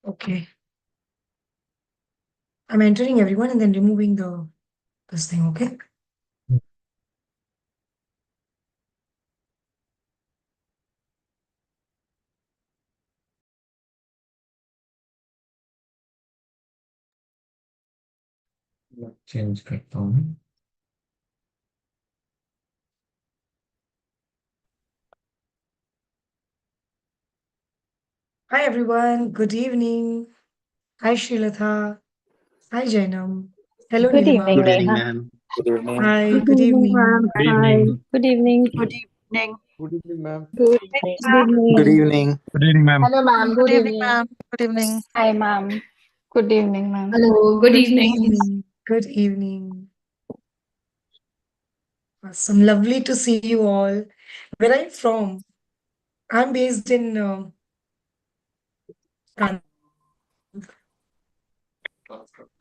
Okay. I'm entering everyone and then removing this thing, okay? Change करता हूँ. Hi everyone. Good evening. Hi Shrilatha. Hi Jainam. Hello Good Nilima. evening, Good evening, Neha. ma'am. Good evening. Hi, Good good evening, evening. ma'am. Good Hi. evening. Good evening. Good evening. Good evening, ma'am. Good Good evening. Good evening. evening. Good evening, ma'am. Hello, ma'am. Good evening. ma'am. Good evening. Hi, ma'am. Good evening, ma'am. Hello. Good evening. Evening. Good evening. Awesome. Lovely to see you all. Where are you from? I'm based in Kan-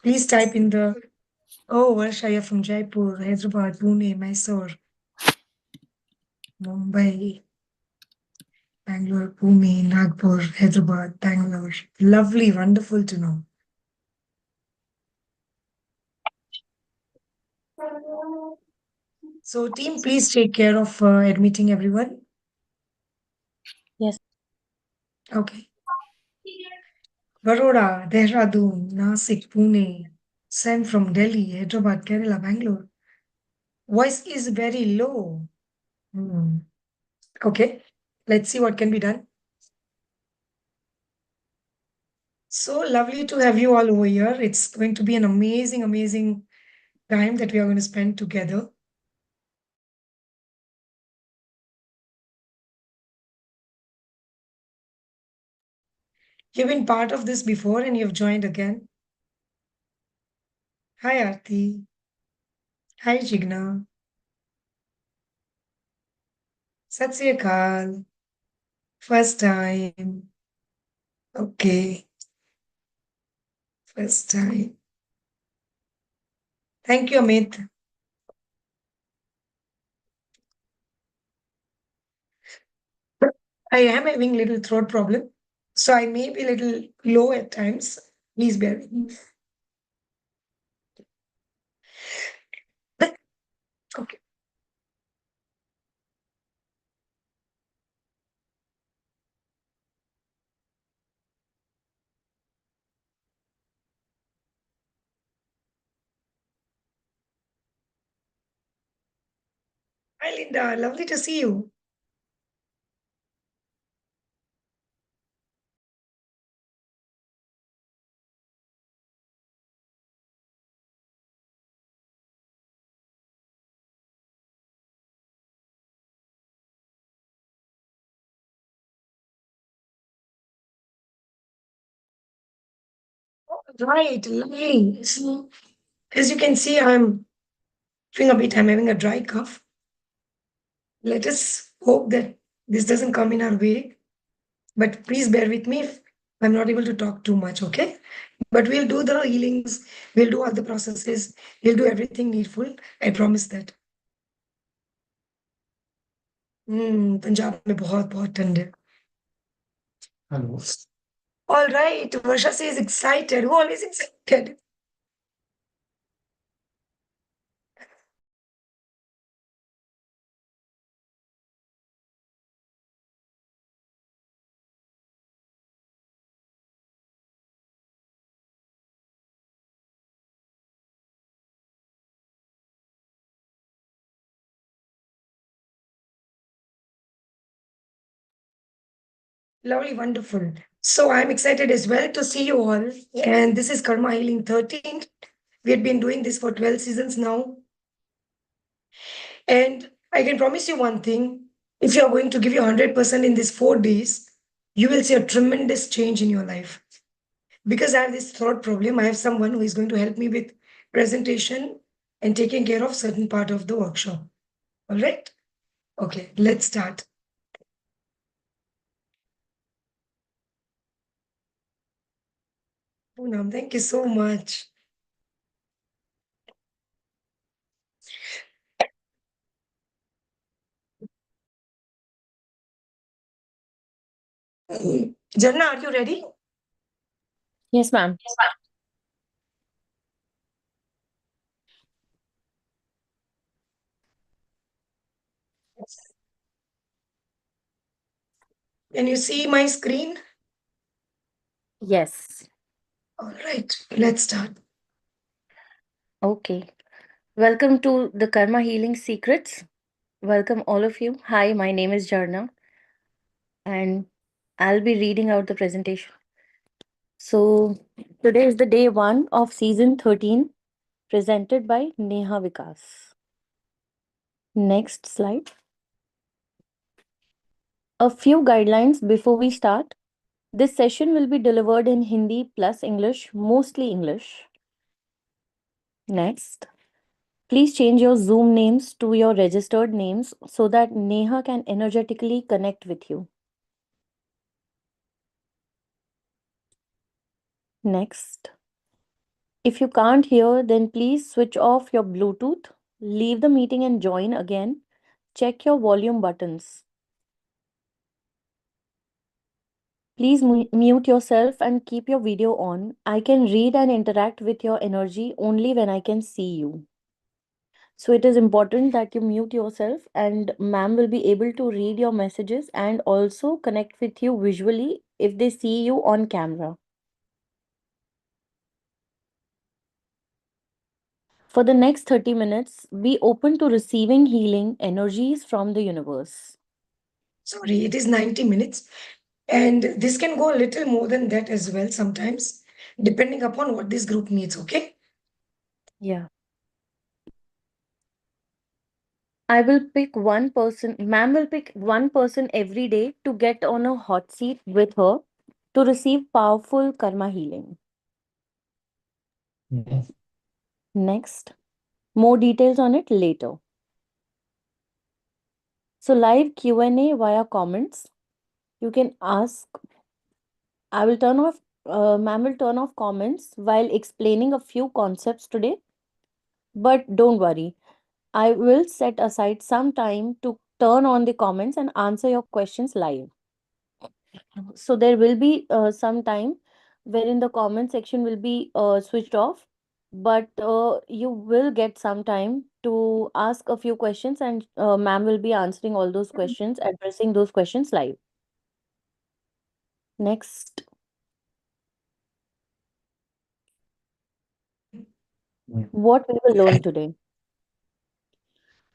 Please type in the Varsha, you're from Jaipur, Hyderabad, Pune, Mysore, Mumbai, Bangalore, Pune, Nagpur, Hyderabad, Bangalore. Lovely, wonderful to know. So, team, please take care of admitting everyone. Yes. Okay. Baroda, Dehradun, Nasik, Pune, Sam from Delhi, Hyderabad, Kerala, Bangalore. Voice is very low. Okay, let's see what can be done. So lovely to have you all over here. It's going to be an amazing, amazing time that we are going to spend together. You've been part of this before and you've joined again. Hi, Aarti. Hi, Jigna. Sat Sri Akal. First time. Okay. First time. Thank you, Amit. I am having little throat problem, so I may be a little low at times. Please bear with me. Okay. Hi, Linda. Lovely to see you. Right, lovely. So, as you can see, I'm having a dry cough. Let us hope that this doesn't come in our way. But please bear with me if I'm not able to talk too much, okay? But we'll do the healings, we'll do all the processes, we'll do everything needful. I promise that. Punjab में बहुत बहुत ठंड है. Hello. All right, Varsha says excited. Who always excited? Lovely, wonderful. So I'm excited as well to see you all. And this is Karma Healing 13. We had been doing this for 12 seasons now. And I can promise you one thing. If you are going to give your 100% in these 4 days, you will see a tremendous change in your life. Because I have this throat problem, I have someone who is going to help me with presentation and taking care of certain part of the workshop. All right? Okay, let's start. Poonam, thank you so much. Janna, are you ready? Yes, ma'am. Can you see my screen? Yes. All right, let's start. Okay. Welcome to the Karma Healing Secrets. Welcome, all of you. Hi, my name is Jarna, and I'll be reading out the presentation. So, today is the day one of season 13, presented by Neha Vikas. Next slide. A few guidelines before we start. This session will be delivered in Hindi plus English, mostly English. Next. Please change your Zoom names to your registered names so that Neha can energetically connect with you. Next. If you can't hear, then please switch off your Bluetooth, leave the meeting and join again. Check your volume buttons. Please mute yourself and keep your video on. I can read and interact with your energy only when I can see you. So it is important that you mute yourself, and ma'am will be able to read your messages and also connect with you visually if they see you on camera. For the next 30 minutes, be open to receiving healing energies from the universe. Sorry, it is 90 minutes. And this can go a little more than that as well sometimes, depending upon what this group needs, okay? Yeah. I will pick one person, ma'am will pick one person every day to get on a hot seat with her to receive powerful karma healing. Yes. Next, more details on it later. So live Q&A via comments. You can ask. I will turn off, ma'am will turn off comments while explaining a few concepts today. But don't worry, I will set aside some time to turn on the comments and answer your questions live. So there will be some time wherein the comment section will be switched off, but you will get some time to ask a few questions, and ma'am will be answering all those questions, addressing those questions live. Next. What we will learn today.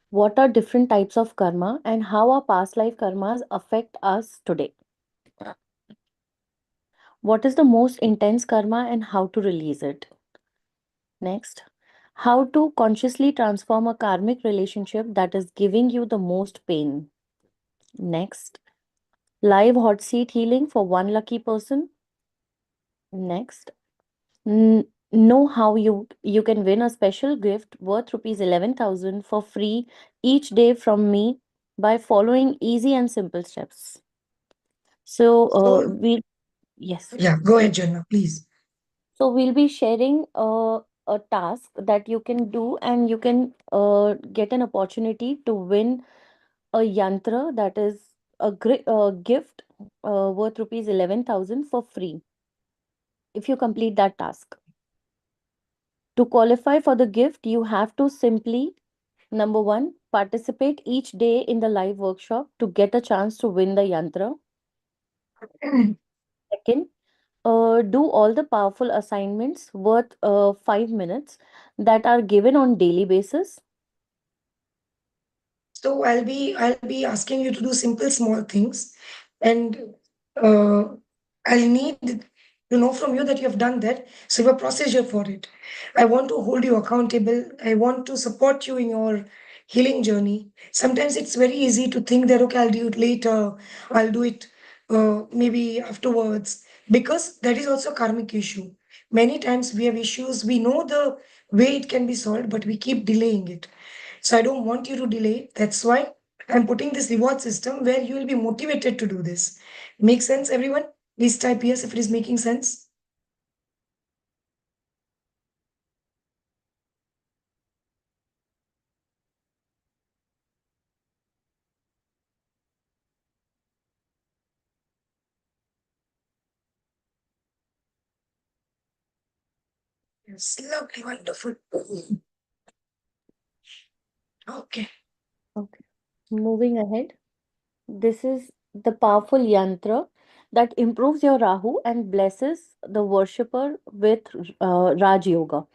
What are different types of karma and how our past life karmas affect us today? What is the most intense karma and how to release it? Next, how to consciously transform a karmic relationship that is giving you the most pain. Next, live hot seat healing for one lucky person. Next, know how you can win a special gift worth rupees 11,000 for free each day from me by following easy and simple steps. So, So, yes. yeah, go ahead, Janna, please. So we'll be sharing a task that you can do, and you can get an opportunity to win a yantra, that is a great gift worth rupees 11,000 for free if you complete that task. To qualify for the gift, you have to simply, number one, participate each day in the live workshop to get a chance to win the yantra. Second, do all the powerful assignments worth 5 minutes that are given on daily basis. So I'll be asking you to do simple small things, and uh, I'll need to know from you that you have done that. So you have a procedure for it. I want to hold you accountable. I want to support you in your healing journey. Sometimes it's very easy to think that okay, I'll do it later. I'll do it maybe afterwards, because that is also a karmic issue. Many times we have issues. We know the way it can be solved, but we keep delaying it. So I don't want you to delay. That's why I'm putting this reward system where you will be motivated to do this. Make sense, everyone? Please type yes if it is making sense. Yes, lovely, wonderful. Okay. Okay. Moving ahead. This is the powerful yantra that improves your Rahu and blesses the worshipper with Raj Yoga.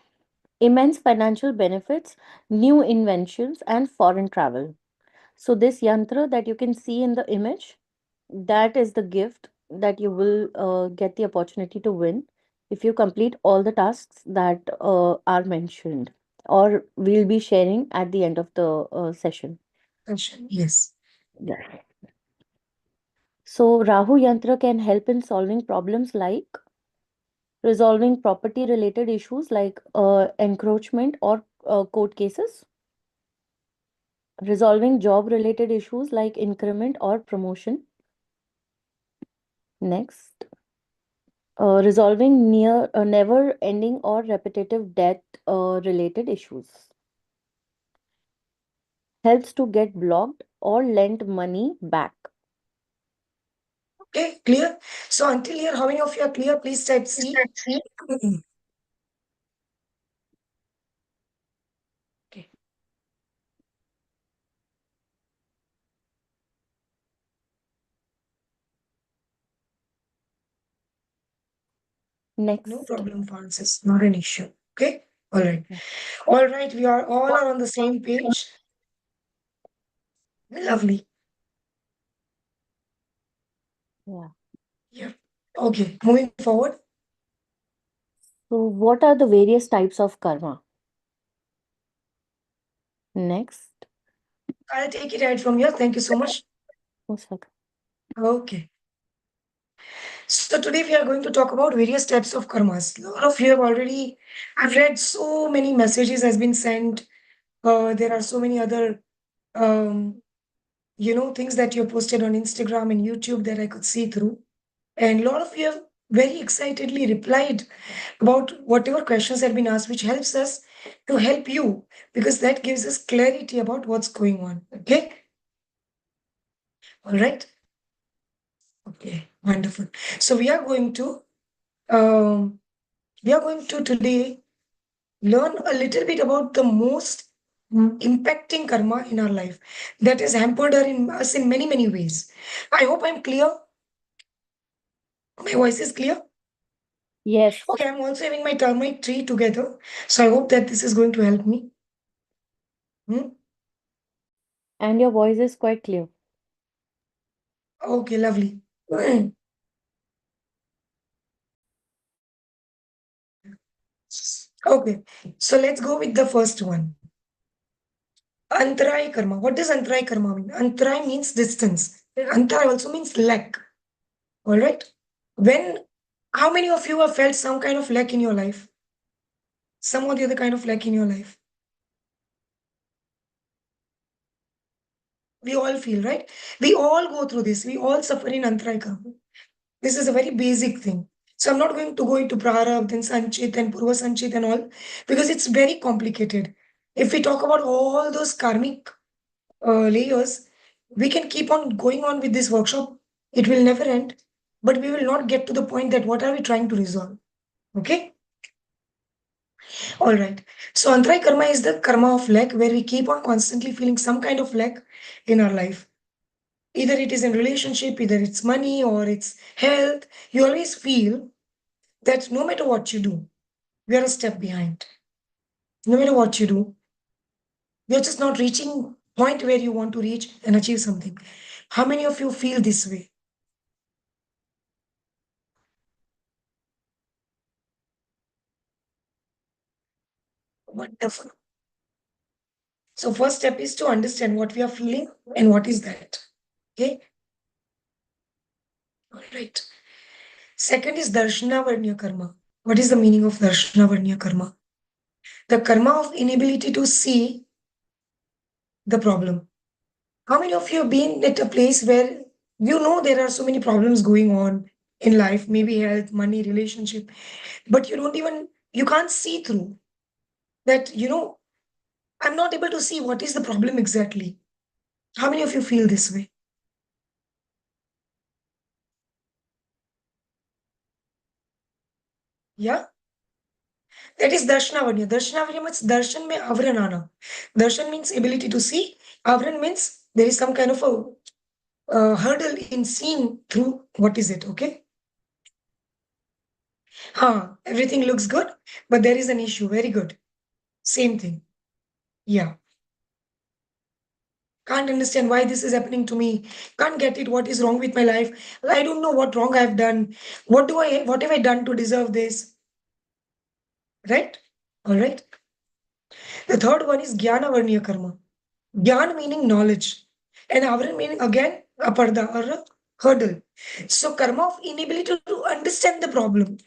Immense financial benefits, new inventions, and foreign travel. So, this yantra that you can see in the image, that is the gift that you will get the opportunity to win if you complete all the tasks that are mentioned or we'll be sharing at the end of the session. Yes. Yeah. So, Rahu Yantra can help in solving problems like resolving property related issues like encroachment or court cases, resolving job related issues like increment or promotion. Next, resolving never ending or repetitive debt related issues. Helps to get blocked or lend money back. Okay, clear? So until here, how many of you are clear? Please type C. Okay. Next. No problem, Francis. Not an issue. Okay. All right. All right. We are all are on the same page. Lovely. Yeah. Yeah. Okay. Moving forward. So, what are the various types of karma? Next. I'll take it right from here. Thank you so much. Most welcome. Okay. So today we are going to talk about various types of karmas. A lot of you have already, I've read so many messages has been sent. There are so many other, things that you posted on Instagram and YouTube that I could see through. And a lot of you have very excitedly replied about whatever questions have been asked, which helps us to help you because that gives us clarity about what's going on. Okay. All right. Okay. Wonderful. So um, we are going to today learn a little bit about the most impacting karma in our life that has hampered us in many, many ways. I hope I'm clear. My voice is clear. Yes. Okay, I'm also having my termite tree together. So I hope that this is going to help me. Hmm? And your voice is quite clear. Okay, lovely. Okay, so let's go with the first one. Antarai karma. What does antarai karma mean? Antarai means distance. Antarai also means lack. All right. When, how many of you have felt some kind of lack in your life? Some or the other kind of lack in your life? We all feel, right? We all go through this. We all suffer in antarai karma. This is a very basic thing. So I'm not going to go into Prarabdha and Sanchit and Purva Sanchit and all because it's very complicated. If we talk about all those karmic layers, we can keep on going on with this workshop. It will never end, but we will not get to the point that what are we trying to resolve. Okay? All right. So Antarai karma is the karma of lack where we keep on constantly feeling some kind of lack in our life. Either it is in relationship, either it's money or it's health. You always feel that no matter what you do, we are a step behind. No matter what you do, you're just not reaching point where you want to reach and achieve something. How many of you feel this way? Wonderful. So first step is to understand what we are feeling and what is that. Okay. All right. Second is darshana varnya karma. What is the meaning of darshana varnya karma? The karma of inability to see the problem. How many of you have been at a place where you know there are so many problems going on in life, maybe health, money, relationship, but you can't see through that, I'm not able to see what is the problem exactly. How many of you feel this way? Yeah. That is Darshanavanya. Darshanavanya means darshan mein avran aana. Darshan means ability to see. Avran means there is some kind of a hurdle in seeing through what is it, okay? Everything looks good, but there is an issue. Very good. Same thing. Yeah. Can't understand why this is happening to me. Can't get it. What is wrong with my life? I don't know what wrong I've done. What have I done to deserve this? Right? All right. The third one is Jnana Varniya Karma. Gyan meaning knowledge. And Avran meaning again a parda or a hurdle. So karma of inability to understand the problem.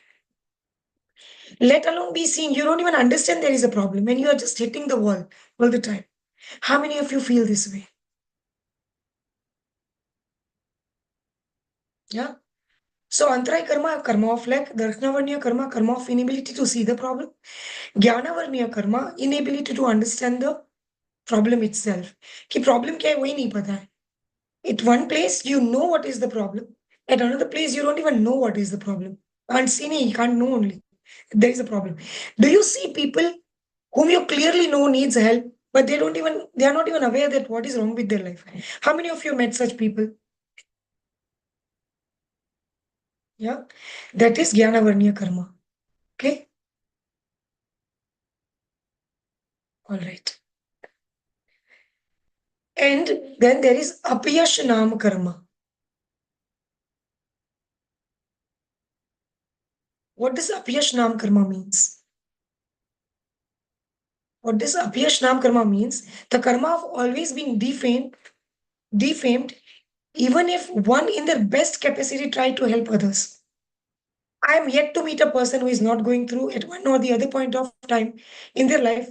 Let alone be seen. You don't even understand there is a problem and you are just hitting the wall all the time. How many of you feel this way? Yeah. So Antaray karma, karma of lack, Darshnavarniya karma, karma of inability to see the problem. Jnanavarniya karma, inability to understand the problem itself. कि problem क्या है वही नहीं पता है. At one place you know what is the problem. At another place you don't even know what is the problem. Can't see नहीं, you can't know only. There is a problem. Do you see people whom you clearly know needs help, but they are not even aware that what is wrong with their life? How many of you met such people? Yeah, that is Jnanavarniya karma. Okay, all right. And then there is Apyashanam karma. What does Apyashanam karma means? What does Apyashanam karma means? The karma of always being defamed, even if one in their best capacity try to help others. I am yet to meet a person who is not going through at one or the other point of time in their life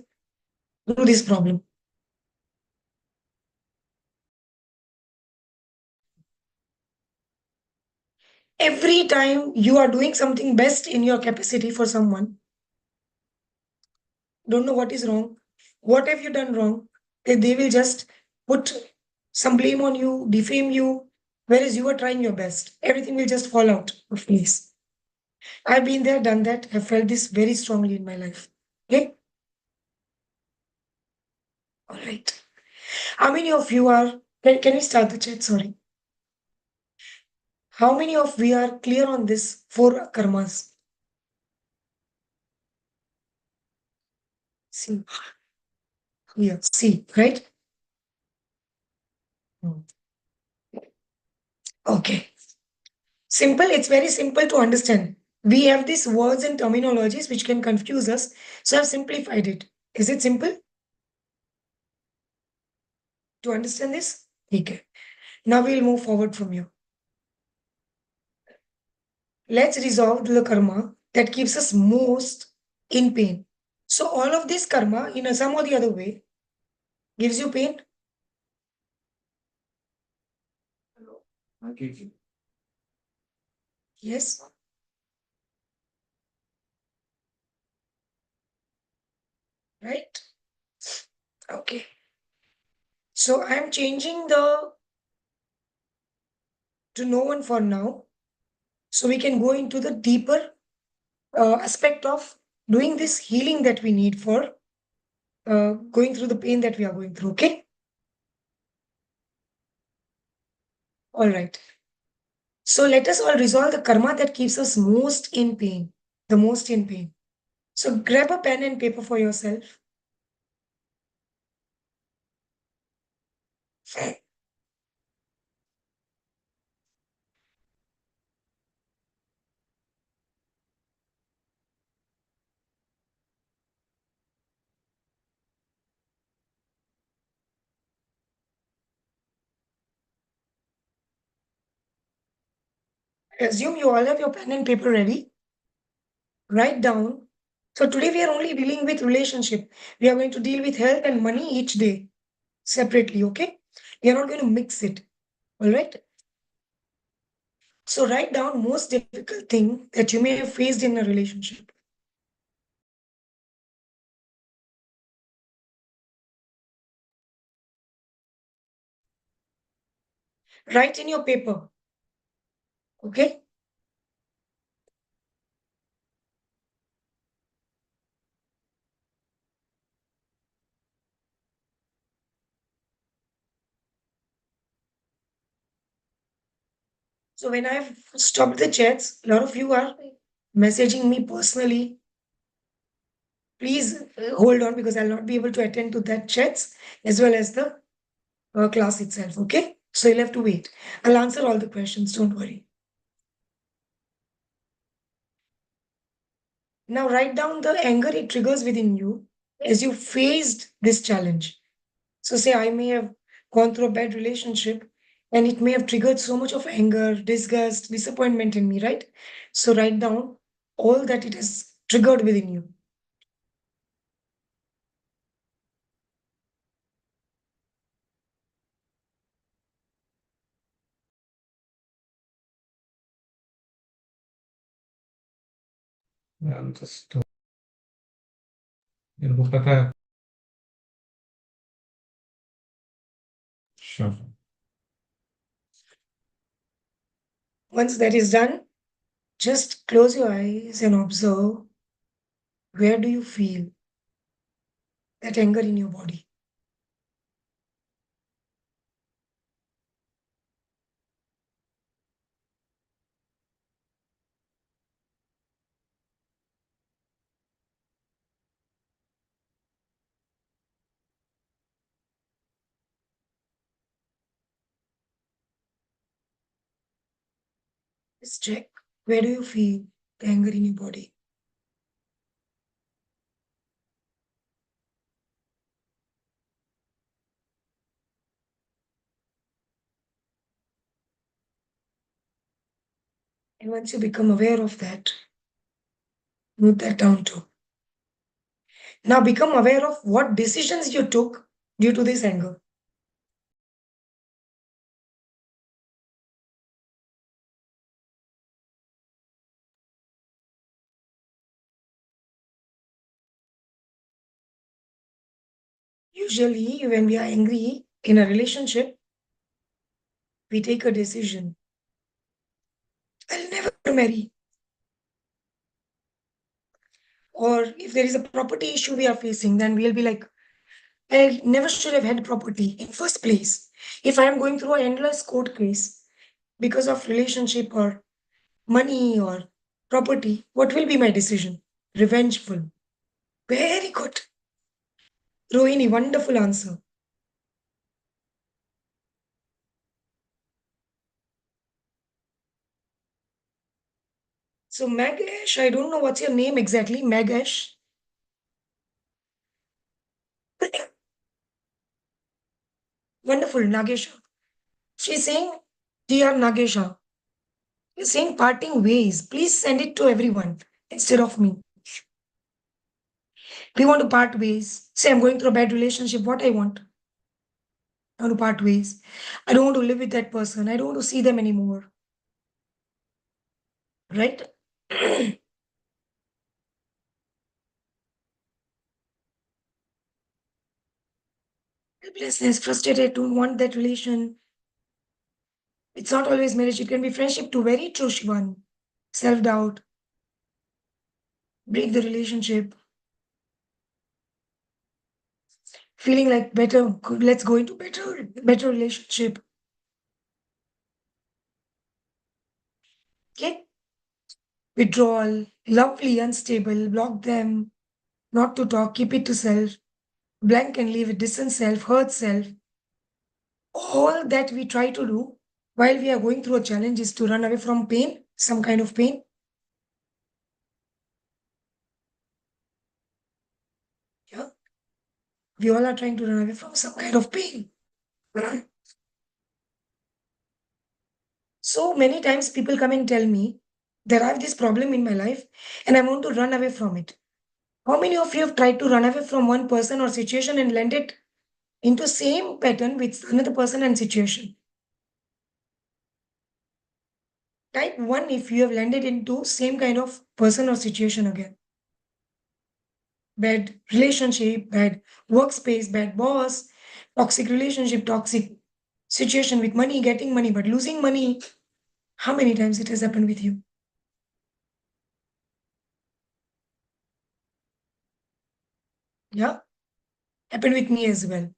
through this problem. Every time you are doing something best in your capacity for someone, don't know what is wrong, what have you done wrong, they will just put some blame on you, defame you, whereas you are trying your best. Everything will just fall out of place. I've been there, done that. I've felt this very strongly in my life. Okay? All right. How many of you are, can we start the chat? Sorry. How many of we are clear on this four karmas? See. Yeah, see, right? Hmm. Okay. Simple, it's very simple to understand. We have these words and terminologies which can confuse us, so I've simplified it. Is it simple to understand this? Okay. Now we'll move forward from here. Let's resolve the karma that keeps us most in pain. So all of this karma, in some or the other way, gives you pain. Yes. Right? Okay. So I'm changing the to no one for now. So we can go into the deeper aspect of doing this healing that we need for going through the pain that we are going through. Okay. All right. So let us all resolve the karma that keeps us most in pain, the most in pain. So grab a pen and paper for yourself. I assume you all have your pen and paper ready. Write down. So today we are only dealing with relationship. We are going to deal with health and money each day separately. Okay. We are not going to mix it. All right. So write down most difficult thing that you may have faced in a relationship. Write in your paper. Okay. So when I've stopped the chats, a lot of you are messaging me personally. Please hold on because I'll not be able to attend to that chats as well as the class itself. Okay. So you'll have to wait. I'll answer all the questions. Don't worry. Now write down the anger it triggers within you as you faced this challenge. So say I may have gone through a bad relationship and it may have triggered so much of anger, disgust, disappointment in me, right? So write down all that it has triggered within you. just इनको पता है sure Once that is done, just close your eyes and observe where do you feel that anger in your body. Just check where do you feel the anger in your body. And once you become aware of that, note that down too. Now become aware of what decisions you took due to this anger. Usually, when we are angry in a relationship, we take a decision. I'll never marry. Or if there is a property issue we are facing, then we'll be like, I never should have had property in first place. If I am going through an endless court case because of relationship or money or property, what will be my decision? Revengeful. Very good. Rohini, wonderful answer. So Magash, I don't know what's your name exactly. Magash. Wonderful, Nagesha. She's saying, Dear Nagesha, you're saying parting ways. Please send it to everyone instead of me. We want to part ways. Say I'm going through a bad relationship. What I want? I want to part ways. I don't want to live with that person. I don't want to see them anymore. Right? Helplessness, frustrated, don't want that relation. It's not always marriage. It can be friendship too. Very true, Shivan. Self-doubt. Break the relationship. Feeling like better. Let's go into better relationship. Okay? Withdrawal. Lovely, unstable. Block them. Not to talk. Keep it to self. Blank and leave it. Distant self. Hurt self. All that we try to do while we are going through a challenge is to run away from pain, some kind of pain. Yeah. We all are trying to run away from some kind of pain. So many times people come and tell me that I have this problem in my life and I want to run away from it. How many of you have tried to run away from one person or situation and land it into same pattern with another person and situation? Type 1 if you have landed into same kind of person or situation again. Bad relationship, bad workspace, bad boss, toxic relationship, toxic situation with money, getting money, but losing money. How many times it has happened with you? Yeah, happened with me as well.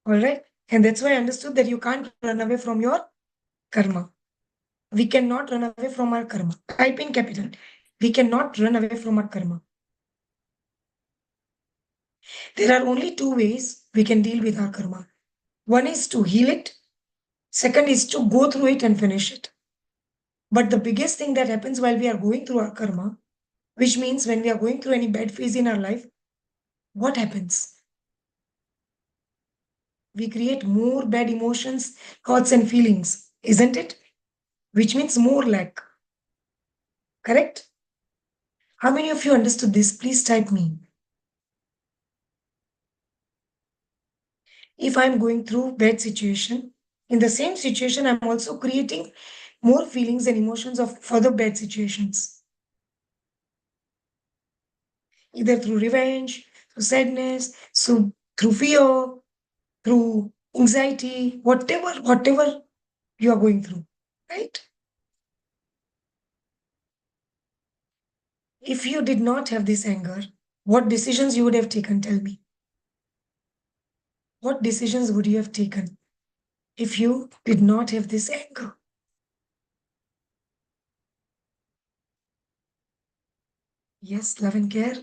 All right. And that's why I understood that you can't run away from your karma. We cannot run away from our karma. Type in capital. We cannot run away from our karma. There are only two ways we can deal with our karma. One is to heal it. Second is to go through it and finish it. But the biggest thing that happens while we are going through our karma, which means when we are going through any bad phase in our life, what happens? We create more bad emotions, thoughts, and feelings, isn't it? Which means more lack. Correct? How many of you understood this? Please type me. If I'm going through bad situation, in the same situation, I'm also creating more feelings and emotions of further bad situations. Either through revenge, through sadness, through fear, through anxiety, whatever you are going through, right? If you did not have this anger, what decisions you would have taken? Tell me. What decisions would you have taken if you did not have this anger? Yes, love and care.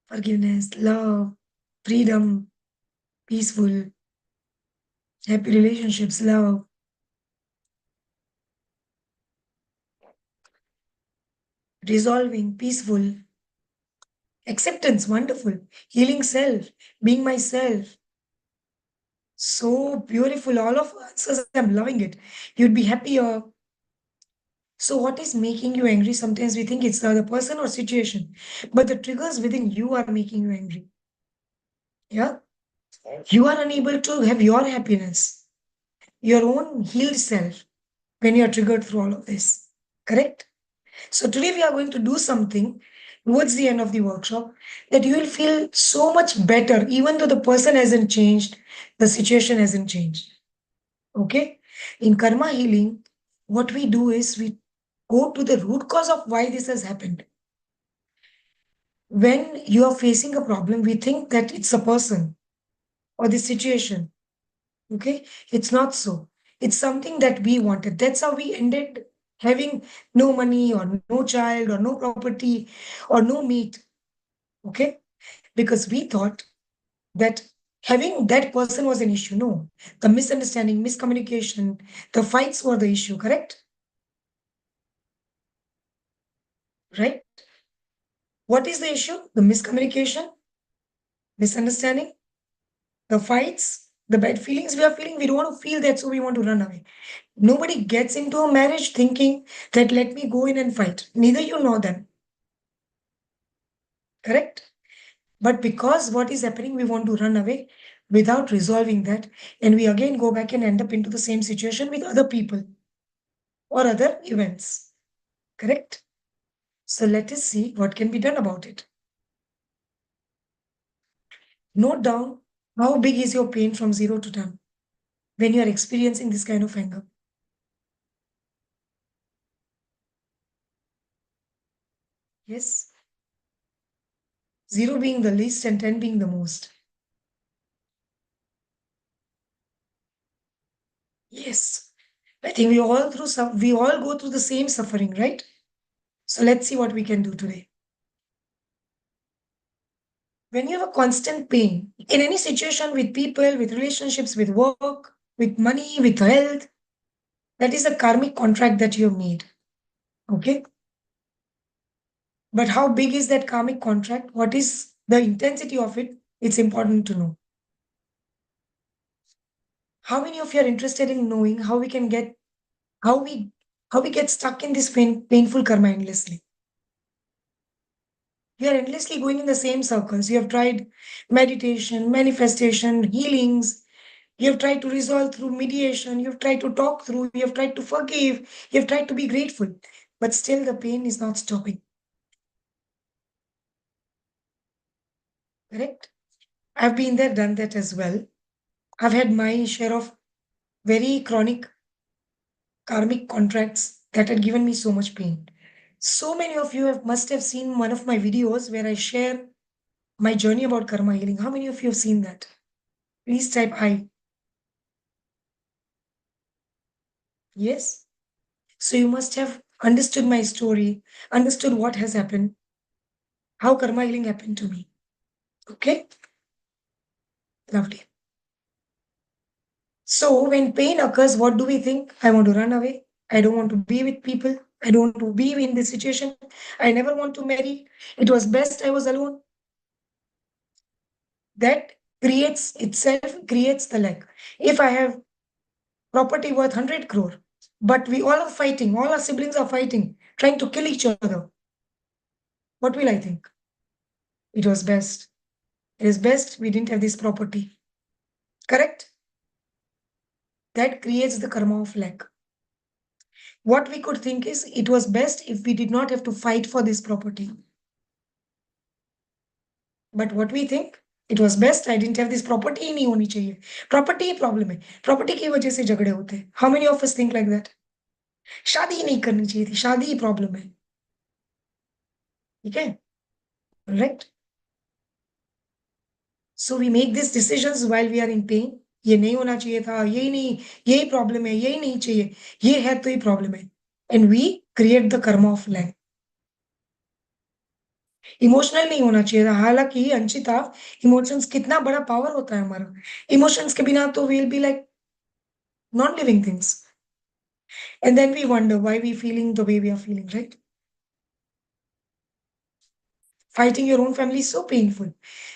Forgiveness, love, freedom, peaceful, happy relationships, love, resolving, peaceful, acceptance, wonderful, healing self, being myself. So beautiful. All of answers, I'm loving it. You'd be happier. So, what is making you angry? Sometimes we think it's the other person or situation, but the triggers within you are making you angry. Yeah. You are unable to have your happiness, your own healed self when you are triggered through all of this. Correct? So today we are going to do something towards the end of the workshop that you will feel so much better, even though the person hasn't changed, the situation hasn't changed. Okay? In karma healing, what we do is we go to the root cause of why this has happened. When you are facing a problem, we think that it's a person or the situation. Okay? It's not so. It's something that we wanted. That's how we ended having no money or no child or no property or no meat. Okay? Because we thought that having that person was an issue. No. The misunderstanding, miscommunication, the fights were the issue, correct? Right? What is the issue? The miscommunication, misunderstanding, the fights, the bad feelings we are feeling. We don't want to feel that, so we want to run away. Nobody gets into a marriage thinking that let me go in and fight. Neither you nor them. Correct? But because what is happening, we want to run away without resolving that. And we again go back and end up into the same situation with other people or other events. Correct? So let us see what can be done about it. Note down how big is your pain from 0 to 10 when you are experiencing this kind of anger. Yes. 0 being the least and 10 being the most. Yes. I think we all go through the same suffering, right? So let's see what we can do today. When you have a constant pain in any situation with people, with relationships, with work, with money, with health, that is a karmic contract that you have made. Okay? But how big is that karmic contract? What is the intensity of it? It's important to know. How many of you are interested in knowing how we can get how we get stuck in this painful karma endlessly? You are endlessly going in the same circles. You have tried meditation, manifestation, healings. You have tried to resolve through mediation. You have tried to talk through. You have tried to forgive. You have tried to be grateful. But still, the pain is not stopping. Correct? I've been there, done that as well. I've had my share of very chronic karmic contracts that had given me so much pain. So many of you must have seen one of my videos where I share my journey about karma healing. How many of you have seen that? Please type I. Yes? So you must have understood my story, understood what has happened, how karma healing happened to me. Okay? Lovely. So when pain occurs, what do we think? I want to run away. I don't want to be with people. I don't want to be in this situation. I never want to marry. It was best I was alone. That creates itself, creates the lack. If I have property worth 100 crore, but we all are fighting, all our siblings are fighting, trying to kill each other, what will I think? It was best. It is best we didn't have this property. Correct? That creates the karma of lack. What we could think is it was best if we did not have to fight for this property. But what we think, it was best I didn't have this property ही नहीं होनी चाहिए. Property ही problem है. Property की वजह से झगड़े होते हैं. How many of us think like that? शादी ही नहीं करनी चाहिए थी. शादी ही problem है. ठीक है? Right? So we make these decisions while we are in pain. ये नहीं होना चाहिए था. यही नहीं, यही problem है. यही नहीं चाहिए. ये है तो ही problem है. And we create the karma of lack. Emotional नहीं होना चाहिए था. हालांकि अंशिता, इमोशंस कितना बड़ा पावर होता है हमारा. इमोशंस के बिना तो we'll be like non-living things. And then we wonder why we feeling the way we are feeling, right? Fighting your own family is so painful.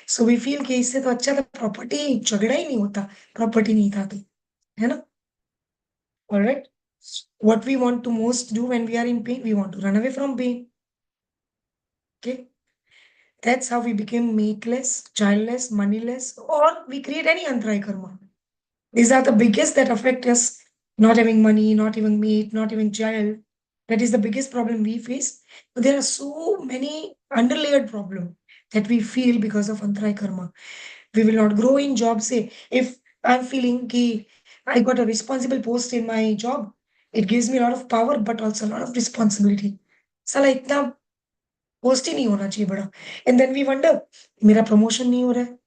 So we feel कि इससे तो अच्छा था प्रॉपर्टी, झगड़ा ही नहीं होता, प्रॉपर्टी नहीं था तो, है ना? All right. What we want to most do when we are in pain, we want to run away from pain. Okay. That's how we became mateless, childless, moneyless, or we create any antray karma. These are the biggest that affect us. Not having money, not having mate, not having child. That is the biggest problem we face. But there are so many underlayered problems that we feel because of antray karma. We will not grow in job. Say, if I'm feeling ki I got a responsible post in my job, it gives me a lot of power, but also a lot of responsibility. साला इतना post ही नहीं होना चाहिए बड़ा. And then we wonder, मेरा promotion नहीं हो रहा है.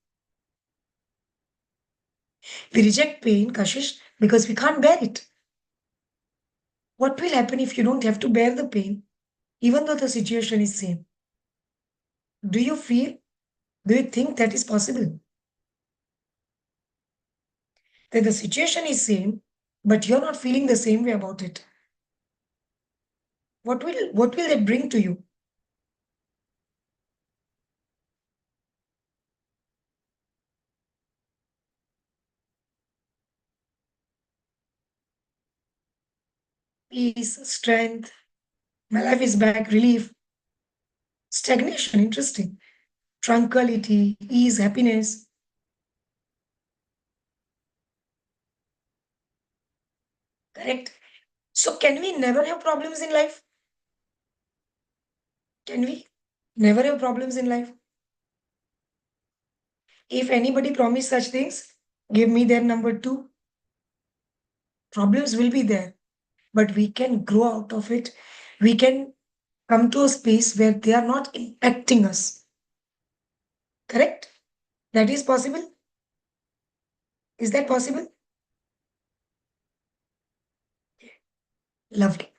We reject pain, Kashish, because we can't bear it. What will happen if you don't have to bear the pain, even though the situation is same? Do you feel, do you think that is possible? That the situation is same, but you're not feeling the same way about it. What will that bring to you? Peace, strength, my life is back, relief, stagnation, interesting, tranquility, ease, happiness. Correct? So can we never have problems in life? Can we never have problems in life? If anybody promise such things, give me their number 2. Problems will be there, but we can grow out of it. We can come to a space where they are not impacting us. Correct? That is possible. Is that possible? Lovely.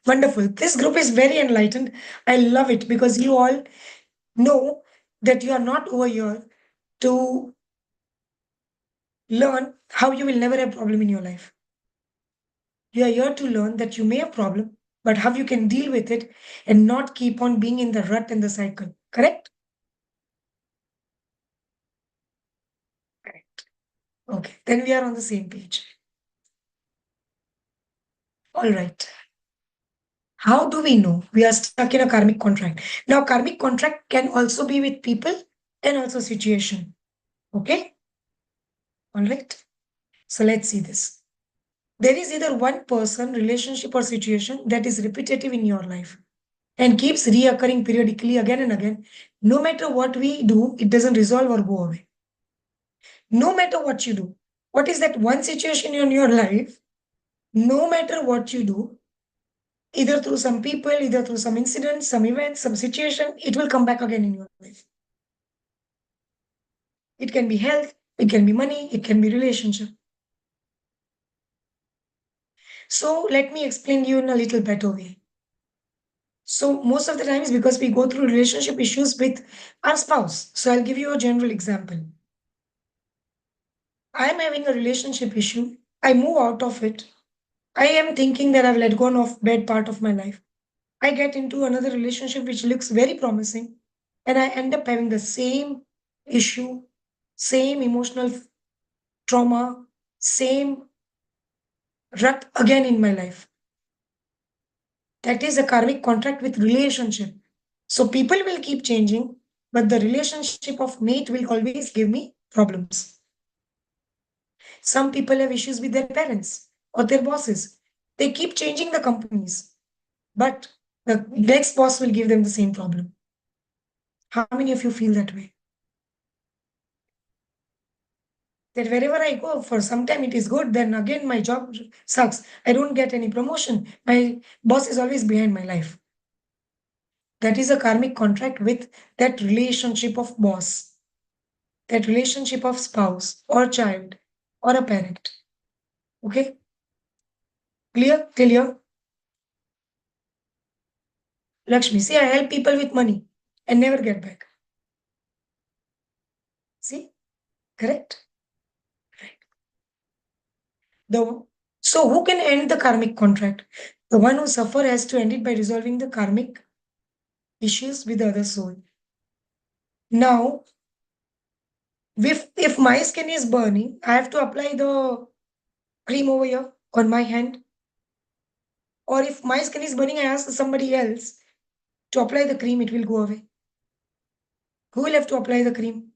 Wonderful. This group is very enlightened. I love it because you all know that you are not over here to learn how you will never have problem in your life. You are here to learn that you may have problem, but how you can deal with it and not keep on being in the rut and the cycle. Correct? Correct. Okay, then we are on the same page. All right. How do we know we are stuck in a karmic contract? Now, karmic contract can also be with people and also situation. Okay? All right. So let's see this. There is either one person, relationship, or situation that is repetitive in your life and keeps reoccurring periodically again and again. No matter what we do, it doesn't resolve or go away. No matter what you do, what is that one situation in your life? No matter what you do, either through some people, either through some incident, some event, some situation, it will come back again in your life. It can be health, it can be money, it can be relationship. So let me explain you in a little better way. So most of the times, because we go through relationship issues with our spouse. So I'll give you a general example. I'm having a relationship issue. I move out of it. I am thinking that I've let go of bad part of my life. I get into another relationship which looks very promising, and I end up having the same issue, same emotional trauma, same rut again in my life. That is a karmic contract with relationship. So people will keep changing, but the relationship of mate will always give me problems. Some people have issues with their parents or their bosses. They keep changing the companies, but the next boss will give them the same problem. How many of you feel that way? That wherever I go, for some time it is good, then again my job sucks. I don't get any promotion. My boss is always behind my life. That is a karmic contract with that relationship of boss, that relationship of spouse or child or a parent. Okay? Clear? Clear? Lakshmi, see, I help people with money and never get back. See? Correct? The So who can end the karmic contract? The one who suffer has to end it by resolving the karmic issues with the other soul. Now, if my skin is burning, I have to apply the cream over here on my hand. Or if my skin is burning, I ask somebody else to apply the cream, it will go away. Who will have to apply the cream?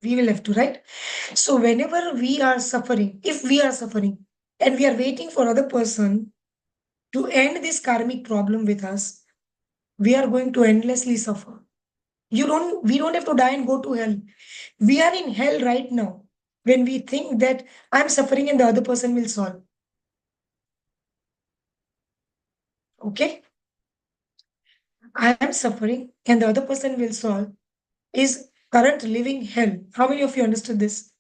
We will have to, right? So whenever we are suffering, if we are suffering and we are waiting for other person to end this karmic problem with us, we are going to endlessly suffer. We don't have to die and go to hell. We are in hell right now when we think that I'm suffering and the other person will solve. Okay? I am suffering and the other person will solve is current living hell. How many of you understood this?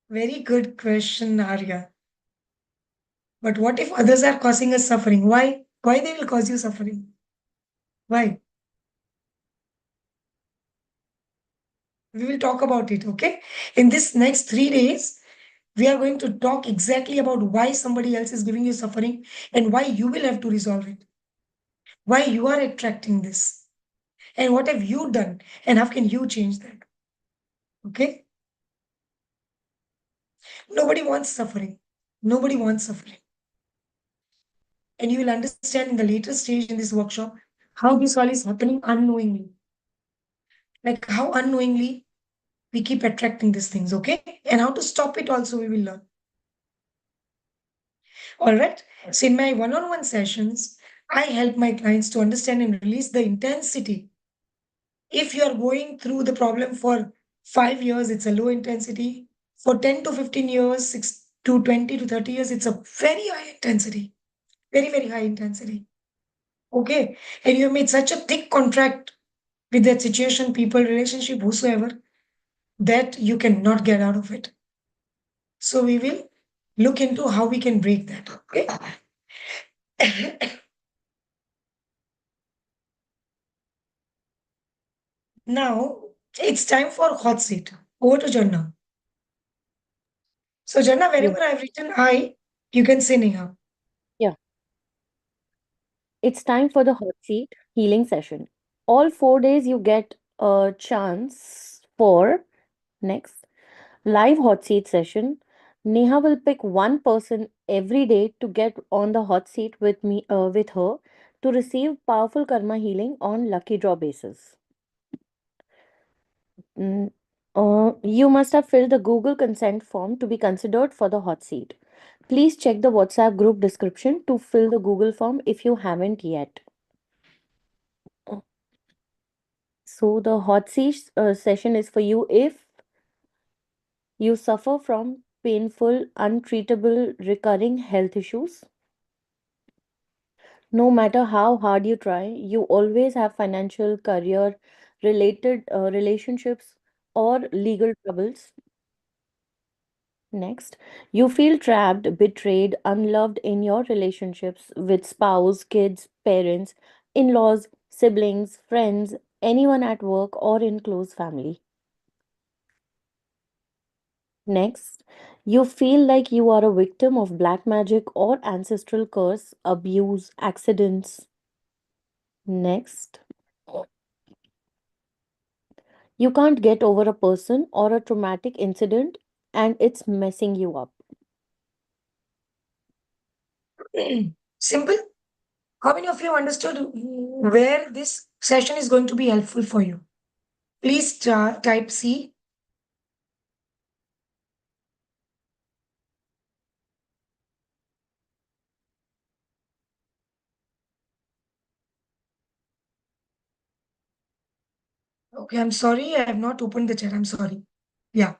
Very good question, Arya. But what if others are causing us suffering? Why? Why they will cause you suffering? Why? We will talk about it, okay? In this next 3 days, we are going to talk exactly about why somebody else is giving you suffering and why you will have to resolve it. Why you are attracting this. And what have you done? And how can you change that? Okay? Nobody wants suffering. Nobody wants suffering. And you will understand in the later stage in this workshop how this all is happening unknowingly. Like how unknowingly we keep attracting these things, okay? And how to stop it also we will learn. All right. So in my one-on-one sessions, I help my clients to understand and release the intensity. If you are going through the problem for 5 years, it's a low intensity. For 10 to 15 years, 6 to 20 to 30 years, it's a very high intensity. Very, very high intensity. Okay. And you have made such a thick contract with that situation, people, relationship, whosoever, that you cannot get out of it. So we will look into how we can break that. Okay. Now it's time for hot seat. Over to Janna. So Janna, Yes. wherever I've written I, you can say Neha. Yeah. It's time for the hot seat healing session. All 4 days you get a chance for next live hot seat session. Neha will pick one person every day to get on the hot seat with me with her to receive powerful karma healing on lucky draw basis. Mm, you must have filled the Google consent form to be considered for the hot seat. Please check the WhatsApp group description to fill the Google form if you haven't yet. So the hot seat session is for you if You suffer from painful, untreatable, recurring health issues. No matter how hard you try, you always have financial, career related relationships or legal troubles. Next, you feel trapped, betrayed, unloved in your relationships with spouse, kids, parents, in laws, siblings, friends, anyone at work, or in close family. Next, you feel like you are a victim of black magic or ancestral curse, abuse, accidents. Next, you can't get over a person or a traumatic incident and it's messing you up. Simple. How many of you understood where this session is going to be helpful for you? Please type C. Okay, I'm sorry, I have not opened the chat. I'm sorry. Yeah,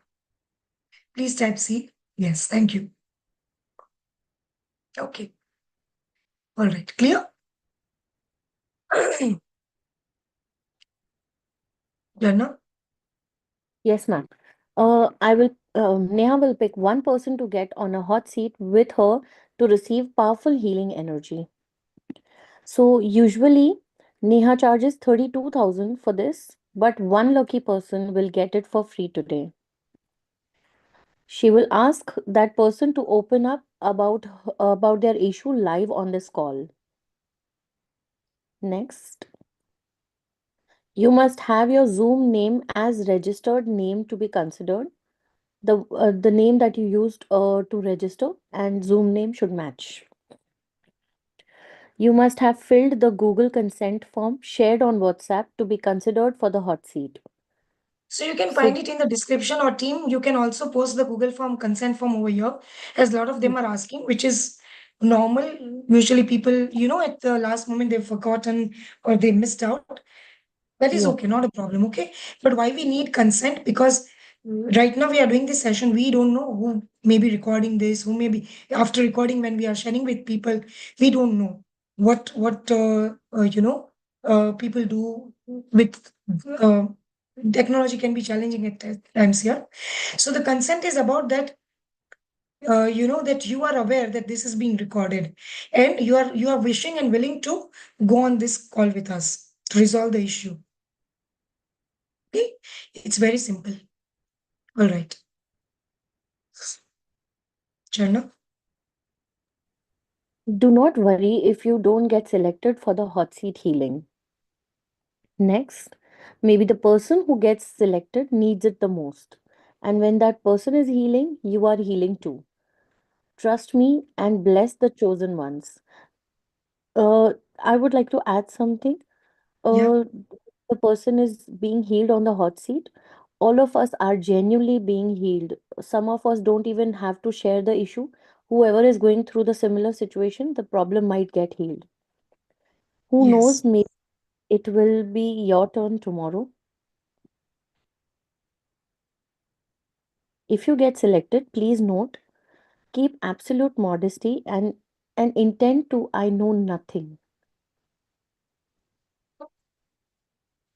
please type C. Yes, thank you. Okay, all right, clear? Jana? Yes, ma'am. Neha will pick one person to get on a hot seat with her to receive powerful healing energy. So usually Neha charges 32,000 for this, but one lucky person will get it for free today. She will ask that person to open up about their issue live on this call. Next, you must have your Zoom name as registered name to be considered. The name that you used to register and Zoom name should match. You must have filled the Google consent form shared on WhatsApp to be considered for the hot seat. So you can So, find it in the description or team. You can also post the Google form, consent form over here, as a lot of them are asking, which is normal. Usually people, at the last moment they've forgotten or they missed out. That is yeah, okay, not a problem, okay? But why we need consent? Because right now we are doing this session, we don't know who may be recording this, who may be after recording when we are sharing with people, we don't know what people do with uh, technology can be challenging at times here. So the consent is about that that you are aware that this is being recorded and you are wishing and willing to go on this call with us to resolve the issue. Okay, it's very simple. All right, Charna. do not worry if you don't get selected for the hot seat healing. Next, maybe the person who gets selected needs it the most. And when that person is healing, you are healing too. Trust me and bless the chosen ones. I would like to add something. Yeah. Uh, the person is being healed on the hot seat. All of us are genuinely being healed. Some of us don't even have to share the issue. Whoever is going through the similar situation, the problem might get healed. Who Yes. knows, maybe it will be your turn tomorrow. If you get selected, please note, keep absolute modesty and intend to I know nothing.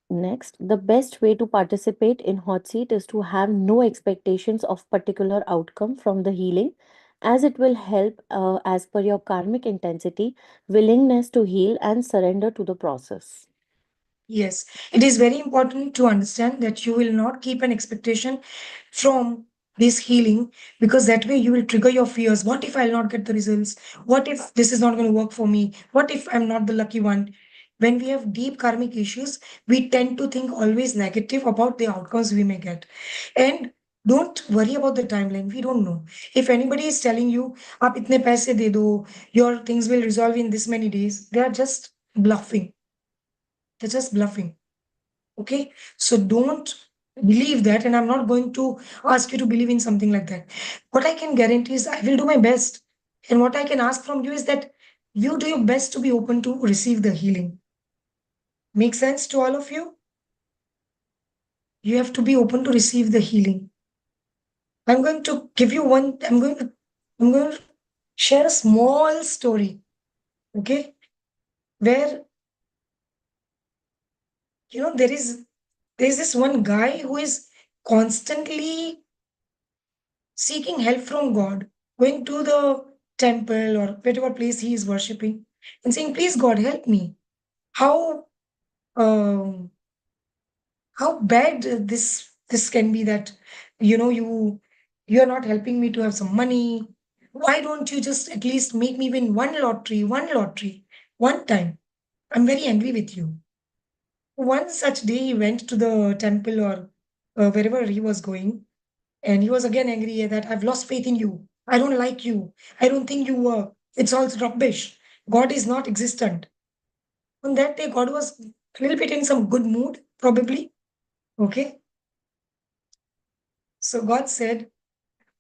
Next, the best way to participate in hot seat is to have no expectations of particular outcome from the healing, as it will help as per your karmic intensity, willingness to heal, and surrender to the process. Yes, it is very important to understand that you will not keep an expectation from this healing because that way you will trigger your fears. What if I'll not get the results? What if this is not going to work for me? What if I'm not the lucky one? When we have deep karmic issues, we tend to think always negative about the outcomes we may get. And don't worry about the timeline. We don't know. If anybody is telling you, "Aap itne paise de do, your things will resolve in this many days," they are just bluffing. They're just bluffing. Okay. So don't believe that. And I'm not going to ask you to believe in something like that. What I can guarantee is I will do my best. And what I can ask from you is that you do your best to be open to receive the healing. Make sense to all of you? You have to be open to receive the healing. I'm going to give you one. I'm going to share a small story. Okay, where there's this one guy who is constantly seeking help from God, going to the temple or whatever place he is worshipping, and saying, "Please, God, help me." How um, how bad this can be that you are not helping me to have some money. Why don't you just at least make me win one lottery, one time? I'm very angry with you. One such day he went to the temple or wherever he was going, and he was again angry that I've lost faith in you. I don't like you. I don't think you were. It's all rubbish. God is not existent. On that day, God was a little bit in some good mood, probably. Okay. So God said,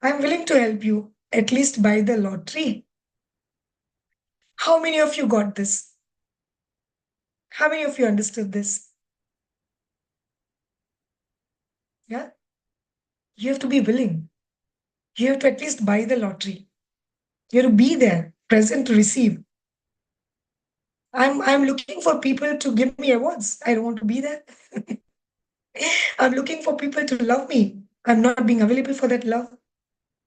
I'm willing to help you at least buy the lottery. How many of you got this? How many of you understood this? Yeah. You have to be willing. You have to at least buy the lottery. You have to be there, present to receive. I'm looking for people to give me awards. I don't want to be there. I'm looking for people to love me. I'm not being available for that love.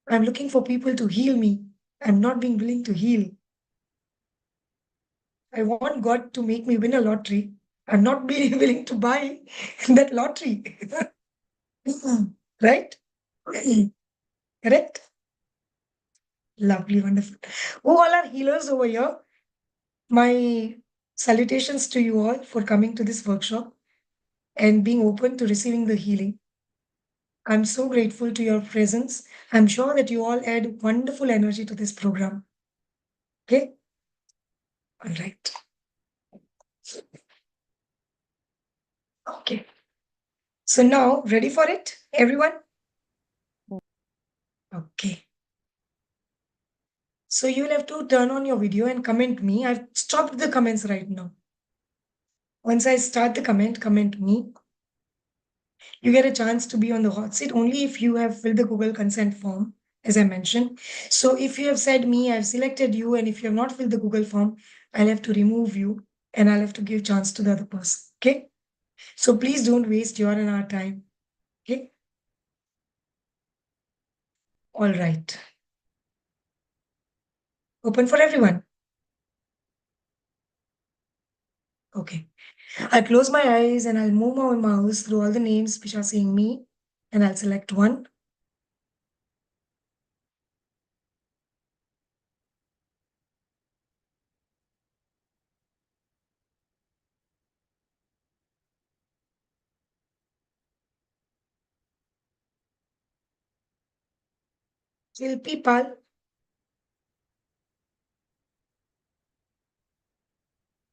I'm looking for people to heal me. I'm not being willing to heal. I want God to make me win a lottery. I'm not being willing to buy that lottery. Right? Correct? Lovely, wonderful. Who all are healers over here? My salutations to you all for coming to this workshop and being open to receiving the healing. I'm so grateful to your presence. I'm sure that you all add wonderful energy to this program. Okay? All right. Okay. So now, ready for it, everyone? Okay. So you'll have to turn on your video and comment me. I've stopped the comments right now. Once I start the comment me. You get a chance to be on the hot seat only if you have filled the Google consent form, as I mentioned. So if you have said me, I've selected you, and if you have not filled the Google form, I'll have to remove you and I'll have to give chance to the other person. Okay? So please don't waste your and our time. Okay? All right. Open for everyone. Okay. I'll close my eyes and I'll move my mouse through all the names which are saying me, and I'll select one. Shilpi Pal.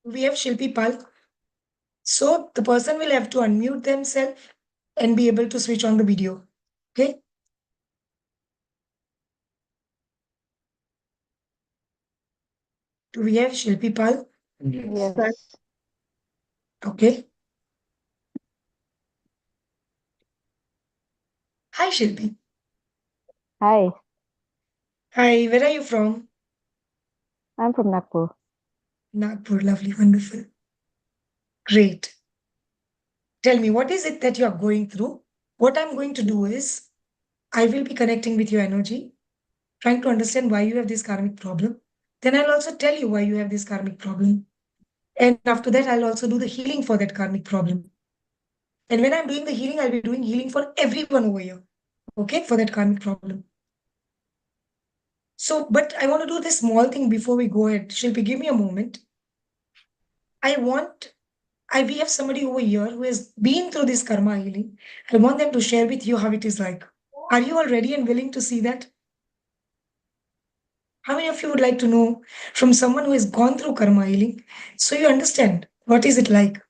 We have Shilpi Pal. So the person will have to unmute themselves and be able to switch on the video. Okay? Do we have Shilpi Pal? Yes. Okay. Hi, Shilpi. Hi, Hi, where are you from? I'm from Nagpur. Nagpur, lovely, wonderful. Great. Tell me, what is it that you are going through? What I'm going to do is, I will be connecting with your energy, trying to understand why you have this karmic problem. Then I'll also tell you why you have this karmic problem. And after that, I'll also do the healing for that karmic problem. And when I'm doing the healing, I'll be doing healing for everyone over here. Okay, for that karmic problem. So, but I want to do this small thing before we go ahead. Shilpi, give me a moment. We have somebody over here who has been through this karma healing. I want them to share with you how it is like. Are you all ready and willing to see that? How many of you would like to know from someone who has gone through karma healing so you understand what is it like?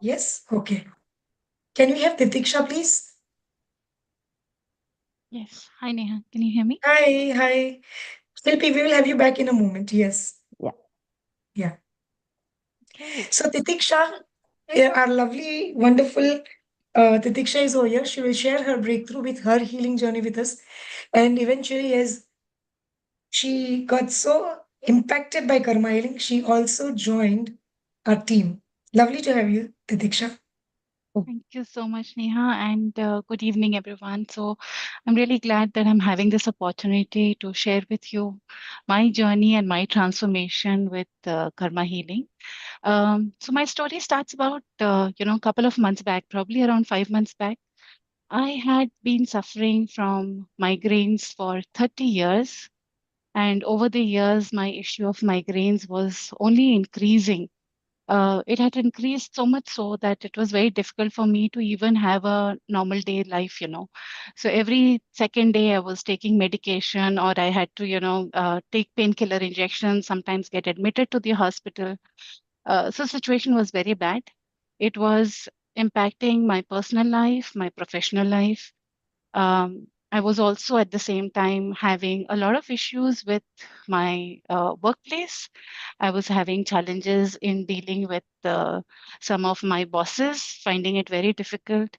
Yes? Okay. Can we have Titiksha, please? Yes. Hi, Neha. Can you hear me? Hi, hi. Shilpi, we will have you back in a moment. Yes. Yeah. Yeah. Okay. So Titiksha, our lovely, wonderful Titiksha is over here. She will share her breakthrough with her healing journey with us. And eventually, as she got so impacted by karma healing, she also joined our team. Lovely to have you, Titiksha. Thank you so much, Neha, and good evening, everyone. So, I'm really glad that I'm having this opportunity to share with you my journey and my transformation with karma healing. So, my story starts about a couple of months back, probably around 5 months back. I had been suffering from migraines for 30 years, and over the years, my issue of migraines was only increasing. It had increased so much so that it was very difficult for me to even have a normal day life. So every second day I was taking medication, or I had to, take painkiller injections, sometimes get admitted to the hospital. So situation was very bad. It was impacting my personal life, my professional life. I was also at the same time having a lot of issues with my workplace. I was having challenges in dealing with some of my bosses, finding it very difficult.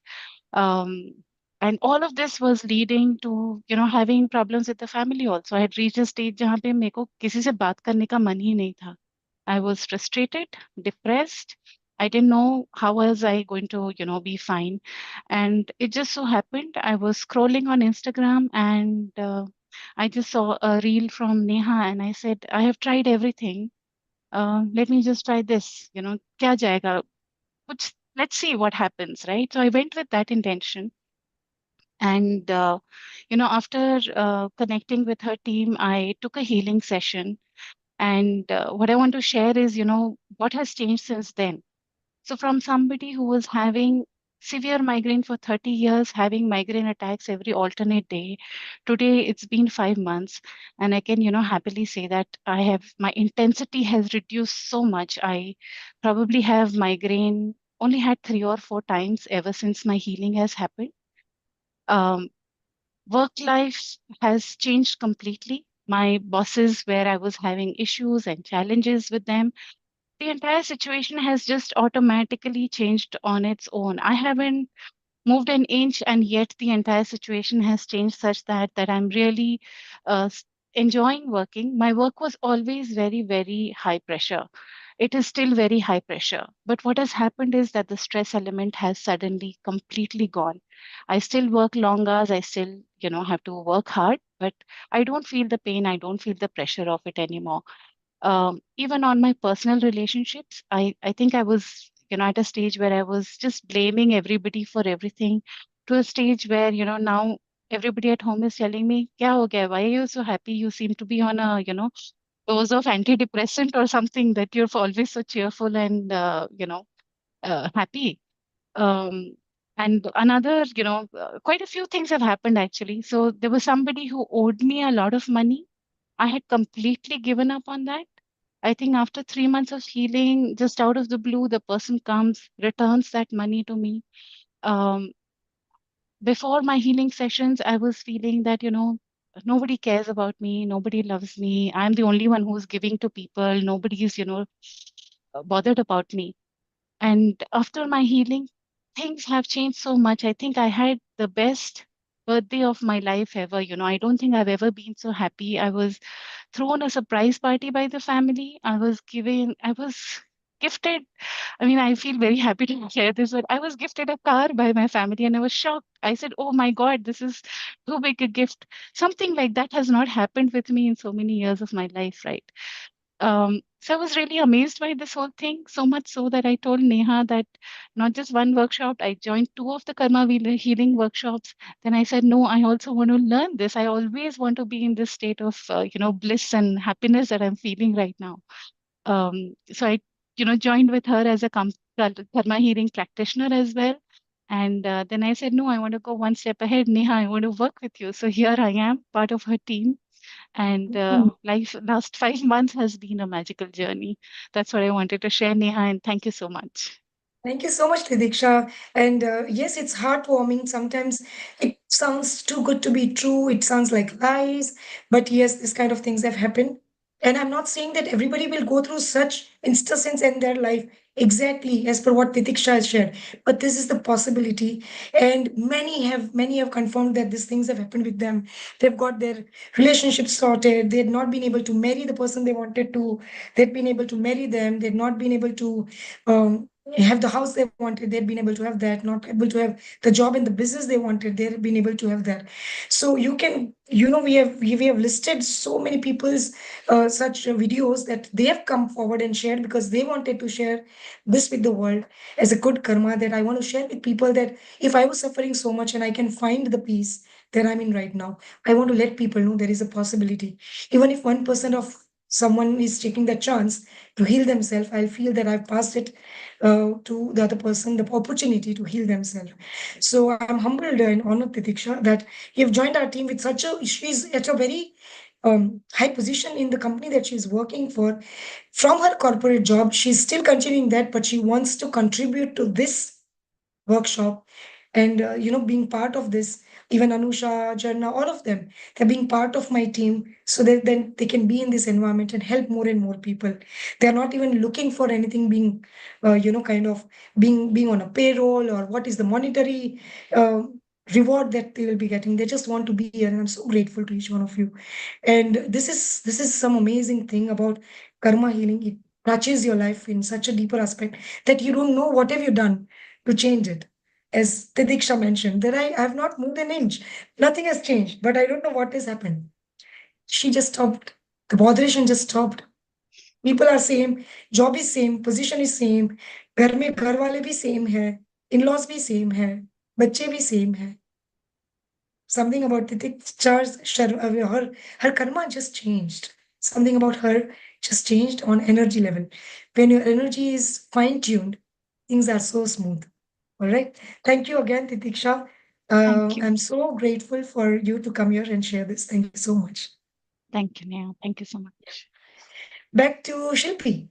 Um, and all of this was leading to, having problems with the family also. I had reached a stage जहाँ पे मेरे को किसी से बात करने का मन ही नहीं था. I was frustrated, depressed. I didn't know how was I going to, be fine. And it just so happened I was scrolling on Instagram, and I just saw a reel from Neha, and I said, I have tried everything. Let me just try this. Kya jayega? Let's see what happens, right? So I went with that intention. And, after connecting with her team, I took a healing session. And what I want to share is, what has changed since then. So from somebody who was having severe migraine for 30 years, having migraine attacks every alternate day, today it's been 5 months, and I can, happily say that my intensity has reduced so much. I probably have migraine only had 3 or 4 times ever since my healing has happened. Um, Work life has changed completely. My bosses, where I was having issues and challenges with them, the entire situation has just automatically changed on its own. I haven't moved an inch, and yet the entire situation has changed such that I'm really enjoying working. My work was always very, very high pressure. It is still very high pressure. But what has happened is that the stress element has suddenly completely gone. I still work long hours. I still, have to work hard, but I don't feel the pain. I don't feel the pressure of it anymore. Even on my personal relationships, I think I was, at a stage where I was just blaming everybody for everything, to a stage where, now everybody at home is telling me, Kya ho gaya? Why are you so happy? You seem to be on a, dose of antidepressant or something, that you're always so cheerful and, happy. Um, and another, quite a few things have happened actually. So there was somebody who owed me a lot of money. I had completely given up on that. I think after 3 months of healing, just out of the blue, the person comes, returns that money to me. Um, Before my healing sessions, I was feeling that, nobody cares about me, nobody loves me. I'm the only one who's giving to people. Nobody's, bothered about me. And after my healing, things have changed so much. I think I had the best birthday of my life ever. I don't think I've ever been so happy. I was thrown a surprise party by the family. I was gifted. I mean, I feel very happy to share this, but I was gifted a car by my family, and I was shocked. I said, oh my God, this is too big a gift. Something like that has not happened with me in so many years of my life, right? So I was really amazed by this whole thing, so much so that I told Neha that not just one workshop, I joined two of the healing workshops. Then I said, no, I also want to learn this. I always want to be in this state of, bliss and happiness that I'm feeling right now. So I, joined with her as a karma healing practitioner as well. And then I said, no, I want to go one step ahead. Neha, I want to work with you. So here I am, part of her team. And last 5 months has been a magical journey. That's what I wanted to share, Neha, and thank you so much. Thank you so much, Tidiksha. And yes, it's heartwarming. Sometimes it sounds too good to be true. It sounds like lies. But yes, this kind of things have happened. And I'm not saying that everybody will go through such instances in their life exactly as per what Titiksha has shared. But this is the possibility. And many have confirmed that these things have happened with them. They've got their relationships sorted. They'd not been able to marry the person they wanted to. They'd been able to marry them. They'd not been able to have the house they wanted. They'd been able to have that. Not able to have the job and the business they wanted. They'd been able to have that. So you can, we have listed so many people's such videos that they have come forward and shared because they wanted to share this with the world as a good karma that I want to share with people, that if I was suffering so much and I can find the peace that I'm in right now, I want to let people know there is a possibility. Even if 1% of someone is taking the chance to heal themselves, I'll feel that I've passed it to the other person, the opportunity to heal themselves. So I'm humbled and honored, Titiksha, that you've joined our team with such a, she's at a very high position in the company that she's working for. From her corporate job, she's still continuing that, but she wants to contribute to this workshop and being part of this. Even Anusha, Jarna, all of them, they're being part of my team so that then they can be in this environment and help more and more people. They're not even looking for anything being kind of being on a payroll or what is the monetary uh, reward that they will be getting. They just want to be here, and I'm so grateful to each one of you. And this is some amazing thing about karma healing. It touches your life in such a deeper aspect that you don't know what have you done to change it. As Tidiksha mentioned, that I have not moved an inch. Nothing has changed, but I don't know what has happened. She just stopped. The botheration just stopped. People are same, job is same, position is same, घर में घर वाले भी same है, in-laws भी same है, बच्चे भी same है. Something about her karma just changed. Something about her just changed on energy level. When your energy is fine-tuned, things are so smooth. All right. Thank you again, Titiksha. Thank you. I'm so grateful for you to come here and share this. Thank you so much. Thank you, Neha. Thank you so much. Back to Shilpi.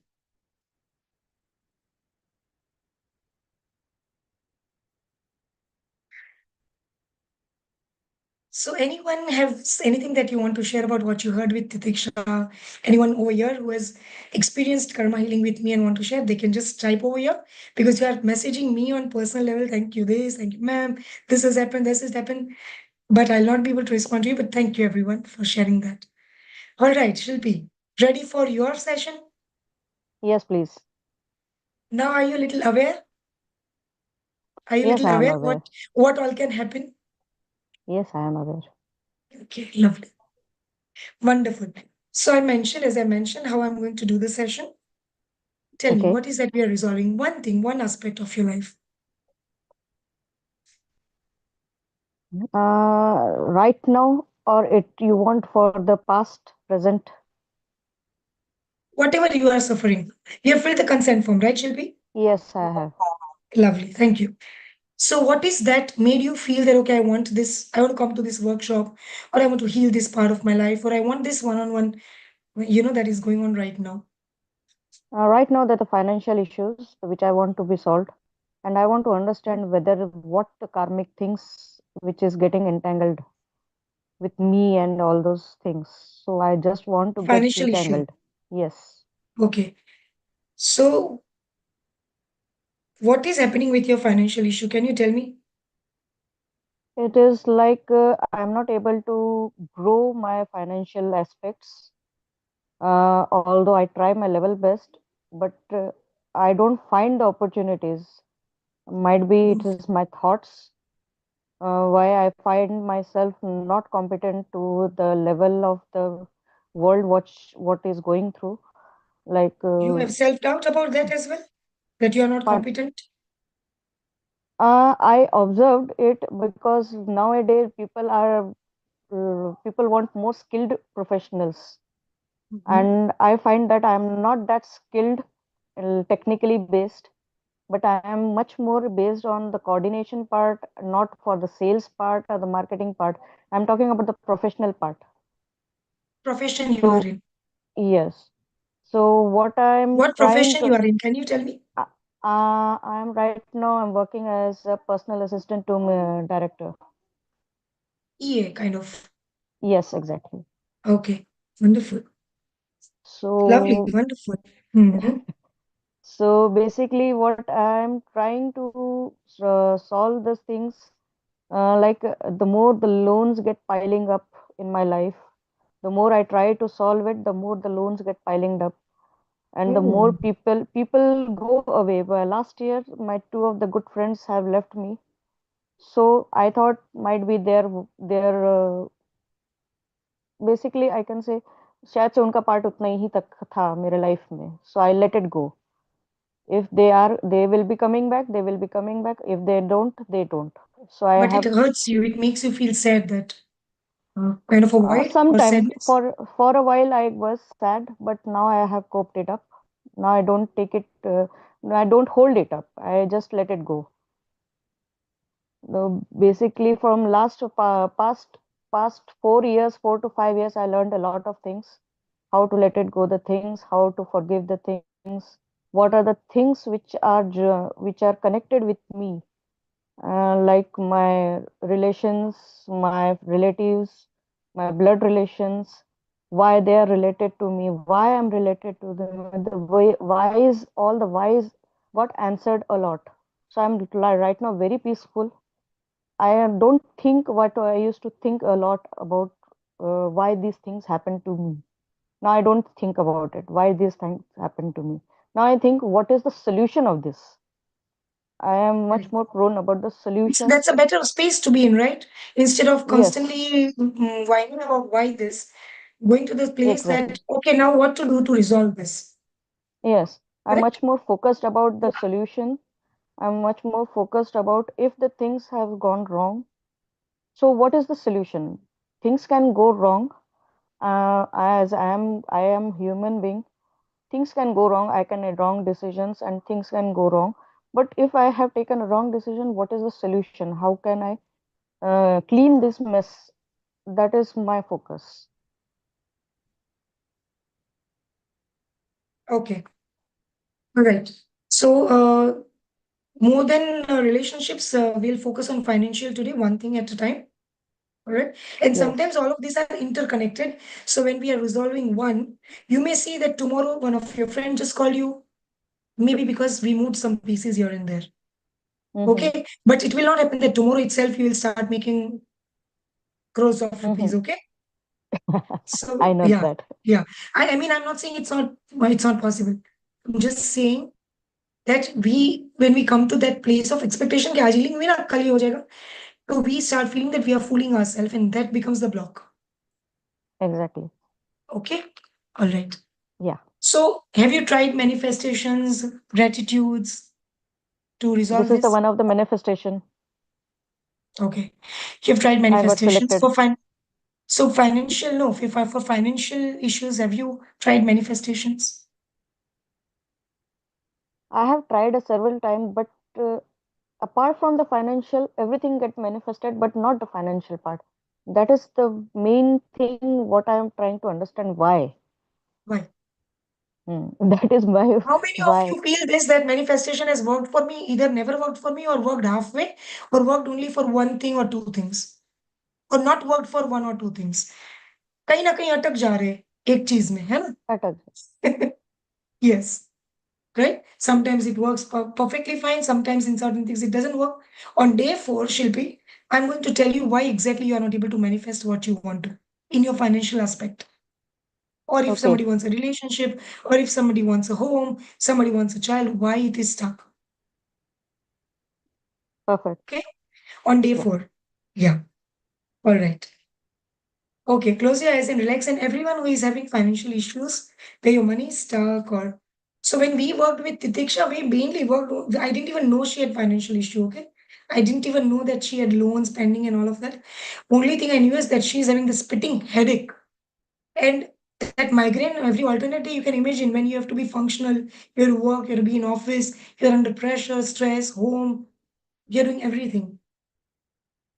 So, anyone have anything that you want to share about what you heard with Titiksha? Anyone over here who has experienced karma healing with me and want to share, they can just type over here because you are messaging me on personal level. Thank you, this, thank you, ma'am. This has happened, this has happened. But I'll not be able to respond to you. But thank you, everyone, for sharing that. All right, Shilpi, ready for your session? Yes, please. Now, are you a little aware? Are you a Yes, little I am aware aware. what all can happen? Yes, I am aware. Okay, lovely. Wonderful. So as I mentioned, how I'm going to do the session. Tell me, Okay. what is that we are resolving? One thing, one aspect of your life. Right now, or it you want for the past, present? Whatever you are suffering. You have filled the consent form, right, Shilpi? Yes, I have. Lovely, thank you. So what is that made you feel that, okay, I want this, I want to come to this workshop, or I want to heal this part of my life, or I want this one-on-one, that is going on right now? Right now, there are financial issues which I want to be solved, and I want to understand whether what the karmic things which is getting entangled with me and all those things. So I just want to get Financial issue. detangled. Yes. Okay. So what is happening with your financial issue? Can you tell me? It is like I'm not able to grow my financial aspects, although I try my level best, but I don't find the opportunities. Might be it is my thoughts, why I find myself not competent to the level of the world, what is going through. Like, You have self-doubt about that as well? That you are not but competent? I observed it because nowadays people want more skilled professionals, and I find that I'm not that skilled, technically based, but I am much more based on the coordination part, not for the sales part or the marketing part. I'm talking about the professional part. Profession you are So in. yes, so what I'm What trying profession to, you are in? Can you tell me? I'm right now I'm working as a personal assistant to my director. EA kind of. Yes, exactly. Okay. Wonderful. Lovely, So, wonderful. Hmm. so basically, what I'm trying to solve these things, the more the loans get piling up in my life, the more I try to solve it, the more the loans get piling up, and the more Oh, people go away. Well, last year, my two of the good friends have left me, so I thought might be their basically I can say शायद से उनका part उतना ही तक था मेरे life में, so I let it go. If they will be coming back, they will be coming back. If they don't, they don't. So I but it have hurts you. It makes you feel sad that kind of a void or sometime sadness. for a while I was sad, but now I have coped it up. Now I don't take it. I don't hold it up. I just let it go. Basically, from past 4 years, 4 to 5 years, I learned a lot of things. How to let it go, the things, how to forgive the things. What are the things which are connected with me, like my relations, my relatives, my blood relations, why they are related to me, why I'm related to them, the whys, all the whys got answered a lot. So I'm right now very peaceful. I don't think what I used to think a lot about why these things happen to me. Now I don't think about it, why these things happen to me. Now I think, what is the solution of this? I am much Right. more prone about the That's a solutions. better space to be in, right? Instead of Yes, constantly whining about why this, going to the place that, exactly. okay, now what to do to resolve this, Yes, I'm correct? much more focused about the solution. I'm much more focused about if the things have gone wrong. So what is the solution? Things can go wrong. As I am human being. Things can go wrong. I can make wrong decisions, and things can go wrong. But if I have taken a wrong decision, what is the solution? How can I clean this mess? That is my focus. Okay, all right. So, more than relationships, we'll focus on financial today, one thing at a time. All right. And sometimes Yes. all of these are interconnected. So when we are resolving one, you may see that tomorrow one of your friends just called you, maybe because we moved some pieces here and there. Mm-hmm. Okay. But it will not happen that tomorrow itself you will start making crores of Mm-hmm. rupees. Okay. I So know yeah, that. yeah. I mean, I'm not saying it's not possible. I'm just saying that when we come to that place of expectation, कि आज ही लेंगे ना, कल ही हो जाएगा, so we start feeling that we are fooling ourselves, and that becomes the block. Exactly. Okay. All right. Yeah. So, have you tried manifestations, gratitudes to This resolve is the this? one of the manifestation. Okay. You've tried I got manifestations selected. for so financial, no, for financial issues, have you tried manifestations? I have tried a several time, but uh, apart from the financial, everything get manifested, but not the financial part. That is the main thing. What I am trying to understand why. Why? That is my How many of why. you feel this that manifestation has worked for me, either never worked for me or worked halfway or worked only for one thing or two things or not worked for one or two things? कहीं ना कहीं अटक जा रहे हैं एक चीज में है Attack. ना? Yes. Right? Sometimes it works perfectly fine. Sometimes in certain things it doesn't work. On day 4, Shilpi, I'm going to tell you why exactly you are not able to manifest what you want to in your financial aspect. Or if Okay. somebody wants a relationship, or if somebody wants a home, somebody wants a child, why it is stuck. Perfect. Okay? On day Yeah. 4. Yeah. All right. Okay, close your eyes and relax. And everyone who is having financial issues, where your money is stuck, or so when we worked with Titiksha, we mainly worked. I didn't even know she had financial issue. Okay, I didn't even know that she had loans pending and all of that. Only thing I knew is that she's having the spitting headache and that migraine every alternate day. You can imagine when you have to be functional, you have to work, you have to be in office, you're under pressure, stress, home, you're doing everything,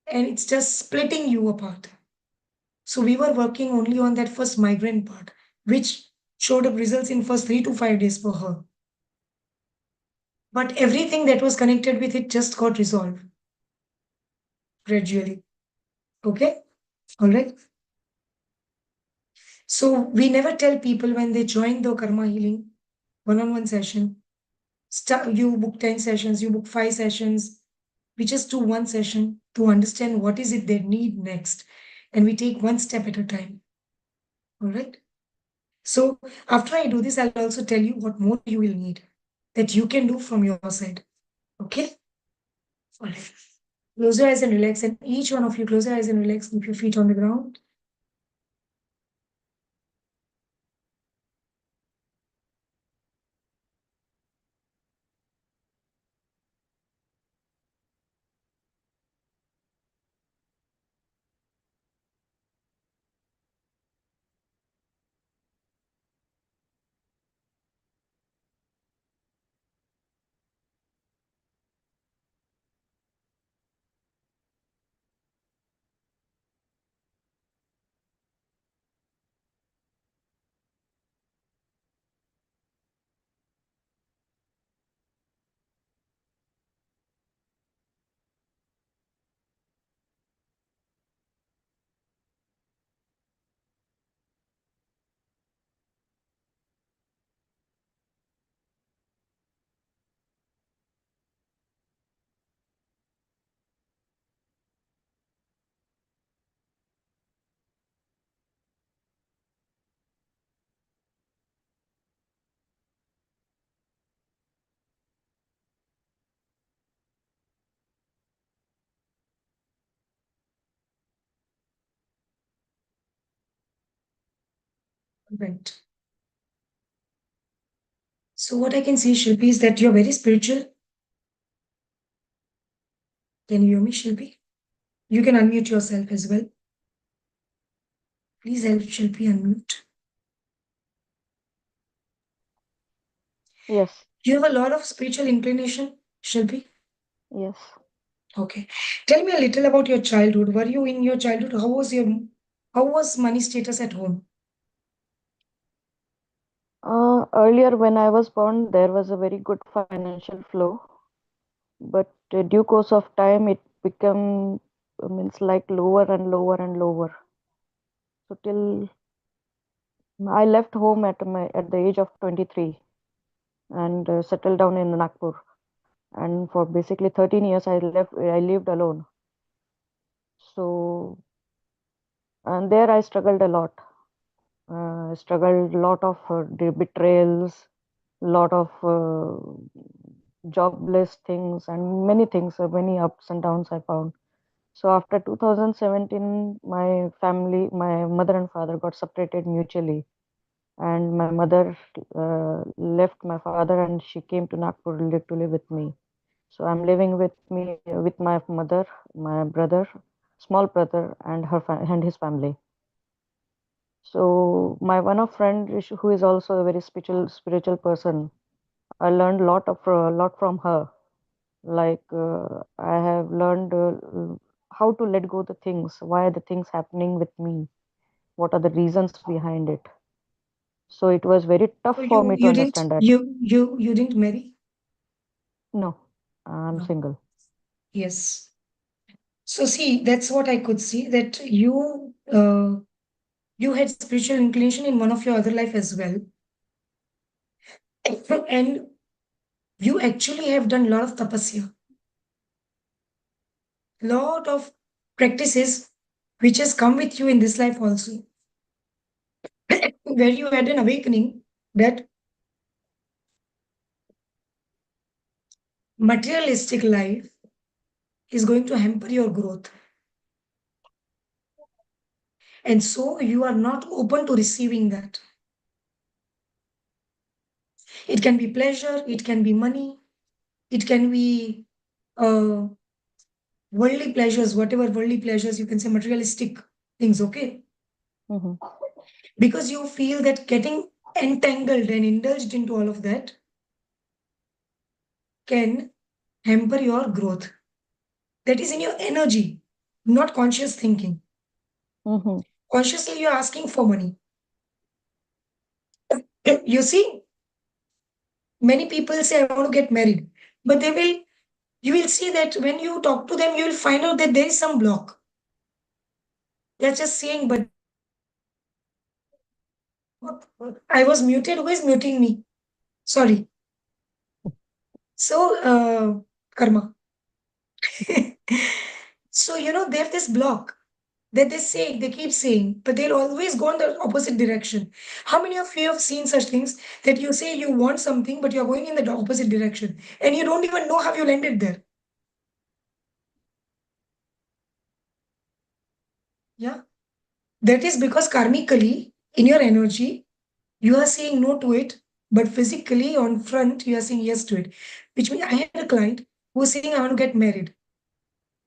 and it's just splitting you apart. So we were working only on that first migraine part, which showed up results in first 3 to 5 days for her. But everything that was connected with it just got resolved gradually. Okay? All right. So we never tell people when they join the karma healing one-on-one session, you book 10 sessions, you book 5 sessions, we just do one session to understand what is it they need next. And we take one step at a time. All right. So after I do this, I'll also tell you what more you will need that you can do from your side. Okay. All right. Close your eyes and relax. And each one of you, close your eyes and relax. Keep your feet on the ground. Right. So what I can see, Shilpi, is that you're very spiritual. Can you hear me, Shilpi? You can unmute yourself as well. Please help Shilpi unmute. Yes, You have a lot of spiritual inclination, Shilpi. yes. Okay. Tell me a little about your childhood. Were you in your childhood? How was money status at home? Earlier, when I was born, there was a very good financial flow, but due course of time, it become means like lower and lower and lower. So till I left home at the age of 23 and settled down in Nagpur. And for basically 13 years, I lived alone. So, and there I struggled a lot. Struggled a lot of betrayals, lot of jobless things, and many things, many ups and downs I found. So after 2017, my mother and father got separated mutually, and my mother left my father, and she came to Nagpur to live with me. So I'm living with my mother, my brother, small brother, and and his family. So my one of friend who is also a very spiritual person, I learned lot from her. Like I have learned how to let go the things. Why are the things happening with me? What are the reasons behind it? So it was very tough So for me to understand that. you didn't marry? No, I'm No. single. Yes. So see, that's what I could see, that you had spiritual inclination in one of your other life as well. And you actually have done a lot of tapasya, lot of practices which has come with you in this life also, where you had an awakening that materialistic life is going to hamper your growth. And so you are not open to receiving that. It can be pleasure, it can be money, it can be uh, worldly pleasures, whatever worldly pleasures, you can say materialistic things, okay? Hmm. Because you feel that getting entangled and indulged into all of that can hamper your growth. That is in your energy, not conscious thinking. Hmm. Consciously, you're asking for money. You see, many people say, I want to get married, but you will see that when you talk to them, you will find out that there is some block. They're just saying, but I was muted. Who is muting me? Sorry. So, karma. So, they have this block that they keep saying, but they'll always go in the opposite direction. How many of you have seen such things that you say you want something, but you're going in the opposite direction and you don't even know how you landed there? Yeah. That is because karmically, in your energy, you are saying no to it, but physically on front, you are saying yes to it. Which means I had a client who was saying, I want to get married,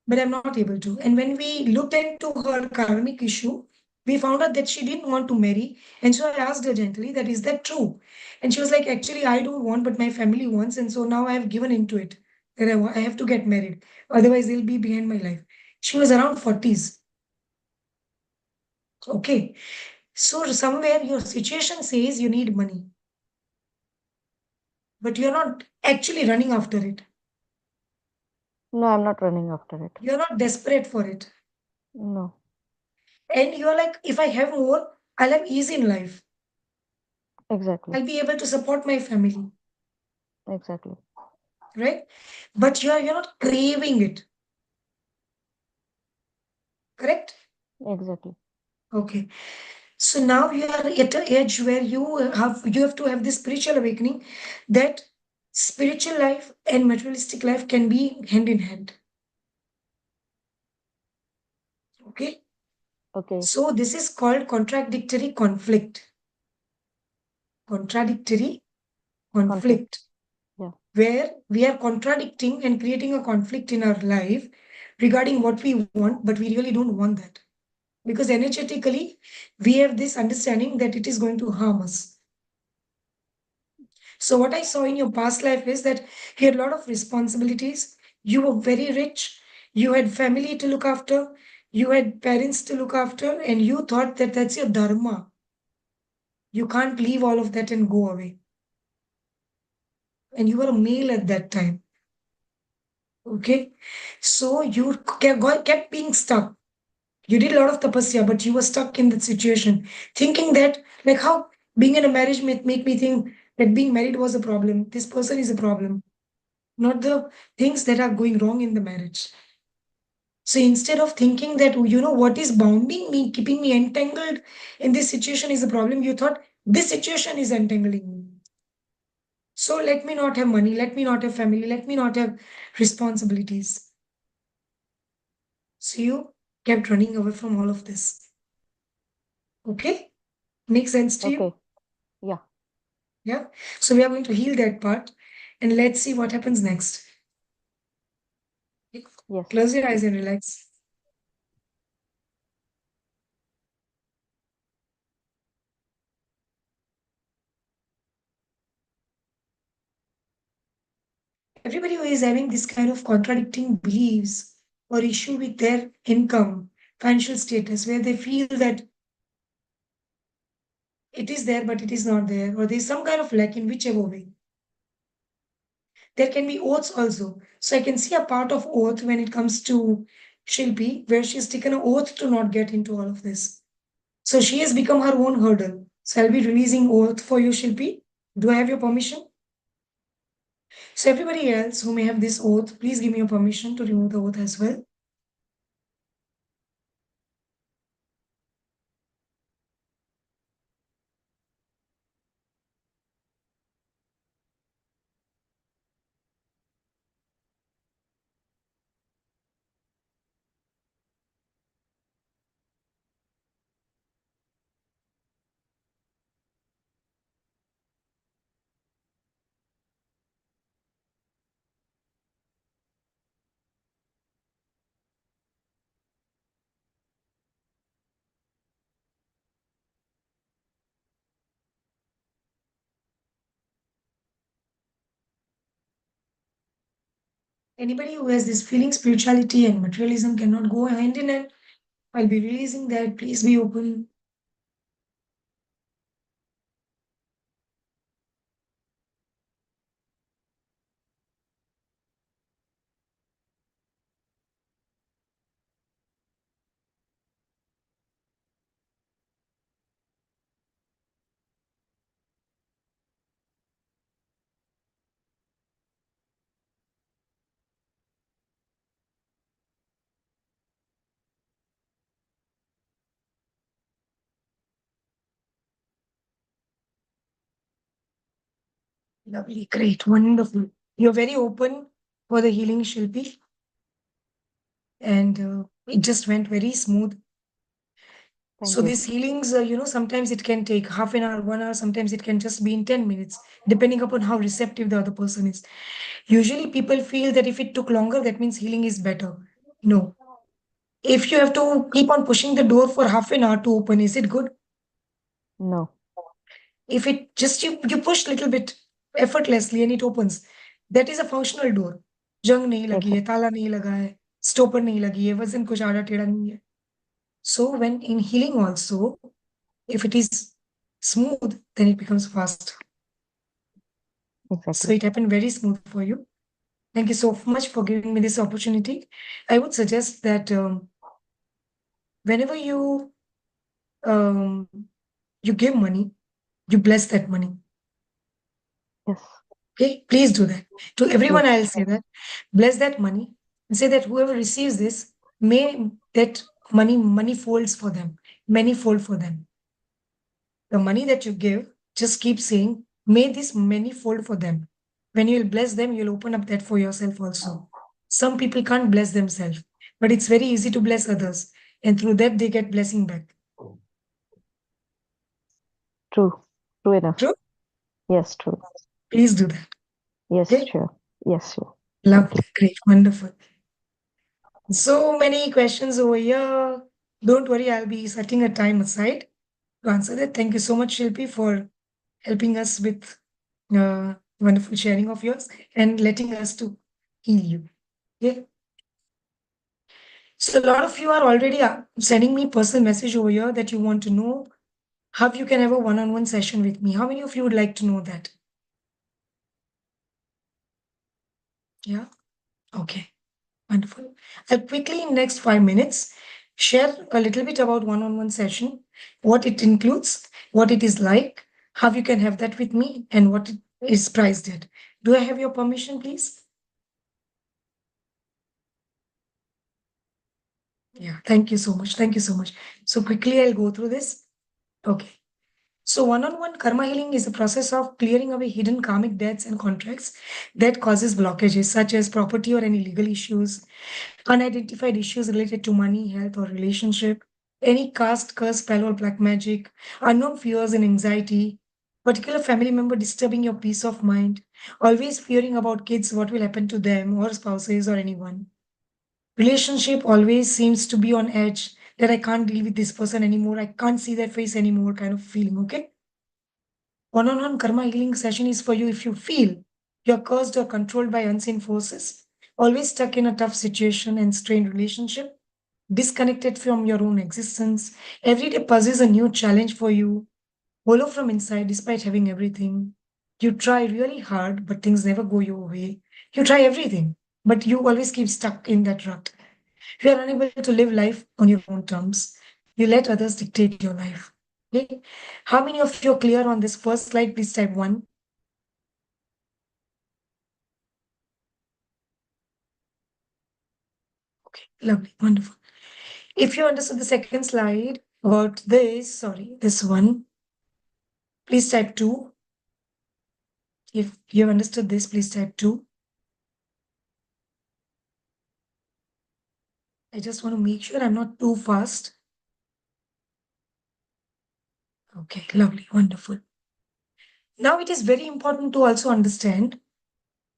but I'm not able to. And when we looked into her karmic issue, we found out that she didn't want to marry. And so I asked her gently, that is that true? And she was like, actually, I don't want, but my family wants. And so now I have given into it that I have to get married. Otherwise, they'll be behind my life. She was around 40s. Okay. So somewhere your situation says you need money, but you're not actually running after it. No, I'm not running after it. You're not desperate for it. No. And you're like, if I have more, I'll have ease in life. Exactly. I'll be able to support my family, Exactly. right? But you're not craving it, correct? Exactly. Okay. So now you are at an age where you have to have this spiritual awakening that spiritual life and materialistic life can be hand in hand. Okay. Okay. So this is called contradictory conflict. Contradictory conflict, Yeah. where we are contradicting and creating a conflict in our life regarding what we want, but we really don't want that. Because energetically, we have this understanding that it is going to harm us. So, what I saw in your past life is that you had a lot of responsibilities. You were very rich. You had family to look after. You had parents to look after. And you thought that that's your dharma. You can't leave all of that and go away. And you were a male at that time. Okay. So, you kept being stuck. You did a lot of tapasya, but you were stuck in that situation, thinking that, like, how being in a marriage make me think that being married was a problem. This person is a problem, not the things that are going wrong in the marriage. So instead of thinking that, what is bounding me, keeping me entangled in this situation is a problem, you thought this situation is entangling me. So let me not have money, let me not have family, let me not have responsibilities. So you kept running away from all of this. Okay? Makes sense to you? Okay. Yeah. Yeah. So we are going to heal that part and let's see what happens next. Yes. Close your eyes and relax. Everybody who is having this kind of contradicting beliefs or issue with their income, financial status, where they feel that it is there but it is not there, or there is some kind of lack in whichever way. There can be oaths also. So I can see a part of oath when it comes to Shilpi, where she's taken an oath to not get into all of this. So she has become her own hurdle. So I'll be releasing oath for you, Shilpi. Do I have your permission? So everybody else who may have this oath, please give me your permission to remove the oath as well. Anybody who has this feeling spirituality and materialism cannot go hand in hand, I'll be releasing that. Please be open. Lovely, great, wonderful. You're very open for the healing, Shilpi, and it just went very smooth. Thank So you. these healings, sometimes it can take half an hour, 1 hour, sometimes it can just be in 10 minutes, depending upon how receptive the other person is. Usually people feel that if it took longer, that means healing is better. No. If you have to keep on pushing the door for half an hour to open, is it good? No. If it just you push little bit effortlessly and it opens, that is a functional door. जंग नहीं लगी है, Exactly. ताला नहीं लगा है, stopper नहीं लगी है, वजन कुछ आड़ा टेढ़ा नहीं है. So when in healing also, if it is smooth, then it becomes fast. So Exactly. it happened very smooth for you. Thank you so much for giving me this opportunity. I would suggest that whenever um, you give money, you bless that money. Yes. Okay, please do that. To everyone, Yes. I'll say that. Bless that money and say that whoever receives this, may that money folds for them, manifold for them. The money that you give, just keep saying, may this manifold for them. When you'll bless them, you'll open up that for yourself also. Some people can't bless themselves, but it's very easy to bless others. And through that, they get blessing back. True. True enough. True? Yes, true. Please do that. Yes, Okay? sure. Yes, sure. Thank Lovely, you. great, wonderful. So many questions over here. Don't worry, I'll be setting a time aside to answer that. Thank you so much, Shilpi, for helping us with wonderful sharing of yours and letting us to heal you. Okay. So a lot of you are already sending me personal message over here that you want to know how you can have a one-on-one session with me. How many of you would like to know that? Yeah. Okay. Wonderful. I'll quickly in next 5 minutes share a little bit about one-on-one session, what it includes, what it is like, how you can have that with me, and what it is priced at. Do I have your permission, please? Yeah, thank you so much. Thank you so much. So quickly I'll go through this. Okay. So one-on-one karma healing is a process of clearing away hidden karmic debts and contracts that causes blockages such as property or any legal issues, unidentified issues related to money, health, or relationship, any caste, curse, spell, or black magic, unknown fears and anxiety, particular family member disturbing your peace of mind, always fearing about kids, what will happen to them, or spouses, or anyone. Relationship always seems to be on edge that I can't deal with this person anymore, I can't see their face anymore, kind of feeling, okay? One-on-one karma healing session is for you if you feel you're cursed or controlled by unseen forces, always stuck in a tough situation and strained relationship, disconnected from your own existence. Every day poses a new challenge for you, hollow from inside despite having everything. You try really hard, but things never go your way. You try everything, but you always keep stuck in that rut. You are unable to live life on your own terms. You let others dictate your life. Okay? How many of you are clear on this first slide? Please type 1. Okay, lovely, wonderful. If you understood the second slide about this, sorry, this one, please type 2. If you have understood this, please type 2. I just want to make sure I'm not too fast. Okay, lovely, wonderful. Now it is very important to also understand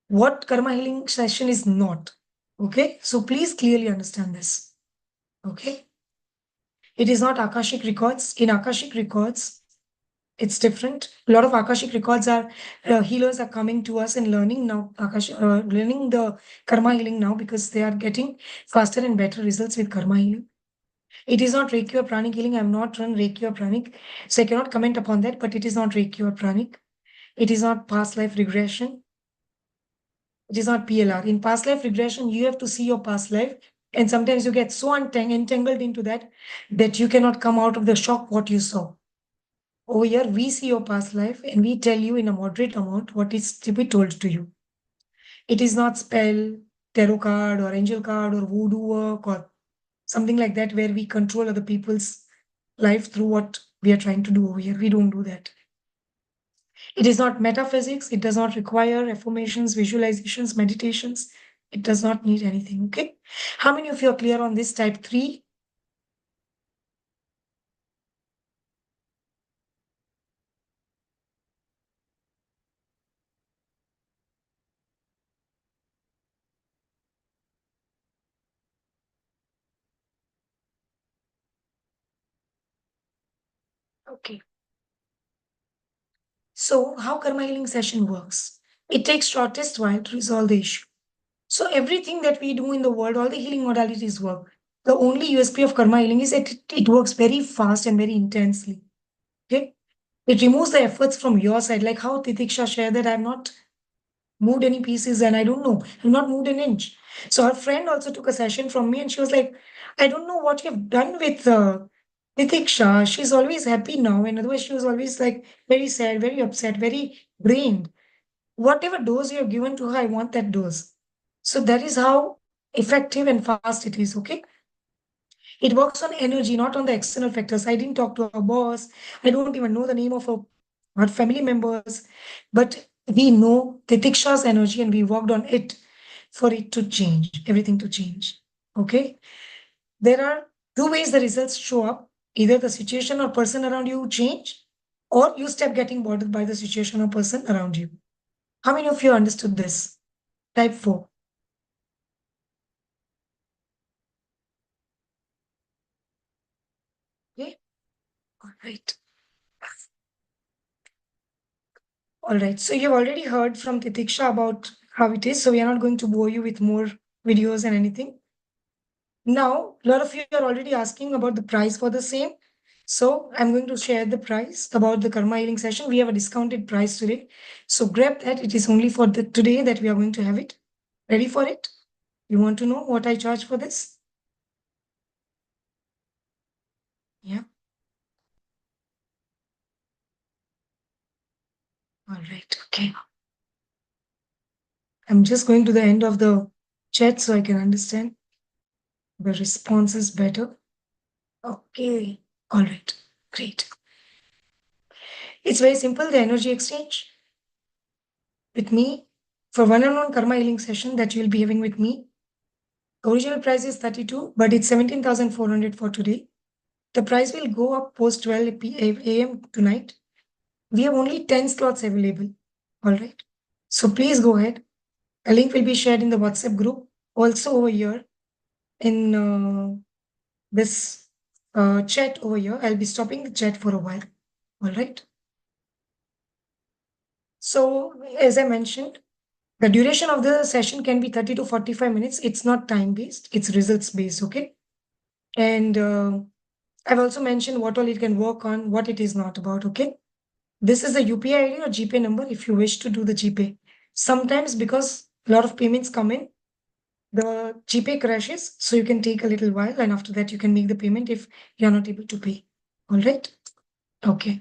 what karma healing session is not. Okay, so please clearly understand this. Okay, it is not Akashic records. In Akashic records, it's different. A lot of Akashic records are healers are coming to us and learning now, learning the karma healing now because they are getting faster and better results with karma healing. It is not Reiki or pranic healing. I have not run Reiki or pranic, so I cannot comment upon that. But it is not Reiki or pranic. It is not past life regression. It is not PLR. In past life regression, you have to see your past life, and sometimes you get so entangled into that that you cannot come out of the shock what you saw. Over here, we see your past life and we tell you in a moderate amount what is to be told to you. It is not spell, tarot card, or angel card, or voodoo work, or something like that where we control other people's life through what we are trying to do over here. We don't do that. It is not metaphysics. It does not require affirmations, visualizations, meditations. It does not need anything. Okay. How many of you are clear on this type 3? Okay. So, how karma healing session works? It takes shortest while to resolve the issue. So, everything that we do in the world, all the healing modalities work. The only USP of karma healing is that it works very fast and very intensely. Okay. It removes the efforts from your side, like how Titiksha shared that I'm not moved any pieces and I don't know, I've not moved an inch. So her friend also took a session from me and she was like, I don't know what you've done with Titiksha. She's always happy now. And otherwise, she was always like very sad, very upset, very drained. Whatever dose you have given to her, I want that dose. So that is how effective and fast it is. Okay. It works on energy, not on the external factors. I didn't talk to our boss. I don't even know the name of our family members. But we know Titiksha's energy and we worked on it for it to change, everything to change. Okay? There are two ways the results show up. Either the situation or person around you change, or you stop getting bothered by the situation or person around you. How many of you understood this? Type 4. Okay? All right. All right. So you've already heard from Titiksha about how it is. So we are not going to bore you with more videos and anything. Now, a lot of you are already asking about the price for the same. So I'm going to share the price about the karma healing session. We have a discounted price today. So grab that. It is only for the today that we are going to have it. Ready for it? You want to know what I charge for this? Yeah. All right. Okay. I'm just going to the end of the chat so I can understand the responses better. Okay. All right. Great. It's very simple. The energy exchange with me for one-on-one karma healing session that you'll be having with me. Original price is 32, but it's 17,400 for today. The price will go up post 12 a.m. tonight. We have only 10 slots available. All right. So please go ahead. A link will be shared in the WhatsApp group. Also over here in this chat over here. I'll be stopping the chat for a while. All right. So as I mentioned, the duration of the session can be 30 to 45 minutes. It's not time based, it's results based. Okay. And I've also mentioned what all it can work on, what it is not about. Okay. This is the UPI ID or GPay number if you wish to do the GPay. Sometimes because a lot of payments come in, the GPay crashes. So you can take a little while and after that you can make the payment if you're not able to pay. All right. Okay.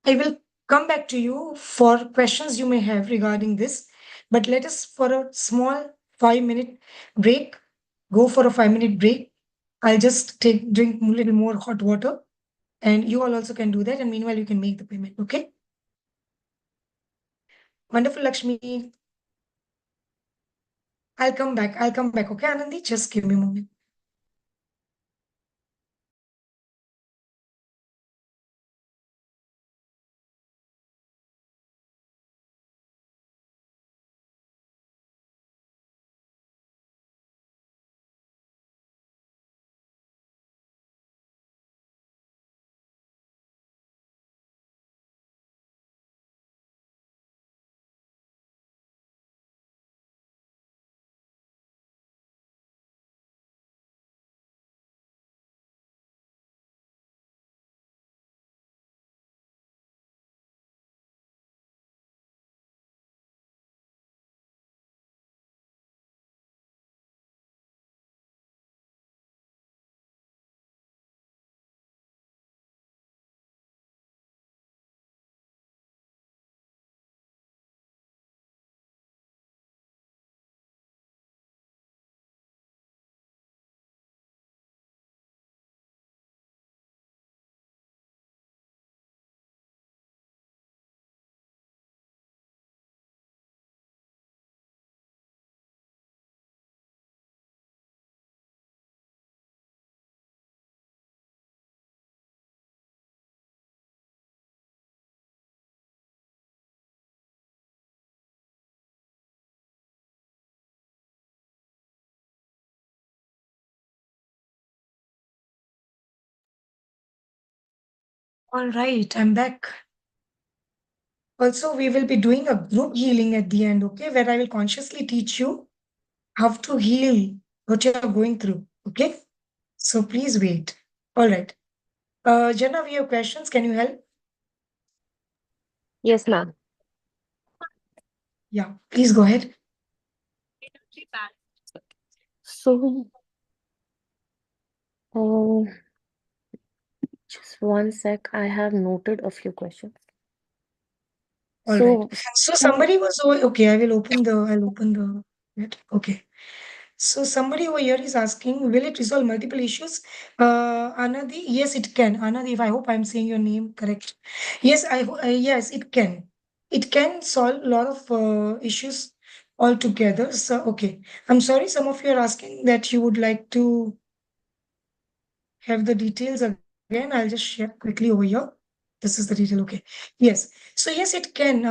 I will come back to you for questions you may have regarding this. But let us, for a small 5-minute break, go for a 5-minute break. I'll just drink a little more hot water, and you all also can do that. And meanwhile, you can make the payment. Okay. Wonderful, Lakshmi. I'll come back. I'll come back. Okay, Anandi, just give me a moment. All right, I'm back. Also, we will be doing a group healing at the end, okay, where I will consciously teach you how to heal what you're going through, okay? So please wait. All right. Jenna, we have questions. Can you help? Yes, ma'am. Yeah, please go ahead. So, uh, just one sec. I have noted a few questions. All right. So, So somebody was okay. I'll open the net. Okay. So somebody over here is asking, will it resolve multiple issues? Anadi, yes, it can. Anadi, if I hope I'm saying your name correct. Yes, yes, it can. It can solve a lot of issues altogether. So okay. I'm sorry, some of you are asking that you would like to have the details again. I'll just share quickly over here. This is the detail. Okay. Yes. So yes, it can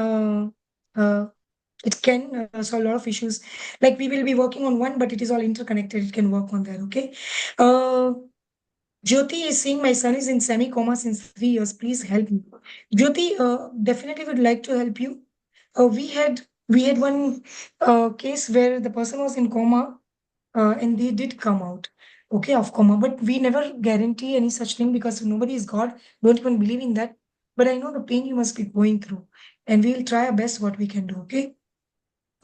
solve a lot of issues. Like we will be working on one, but it is all interconnected. It can work on that. Okay. Uh, Jyoti is saying my son is in semi-coma since 3 years. Please help me. Jyoti, definitely would like to help you. We had one case where the person was in coma and they did come out, okay, of coma. But we never guarantee any such thing because nobody is God. Don't even believe in that. But I know the pain you must be going through, and we will try our best what we can do. Okay.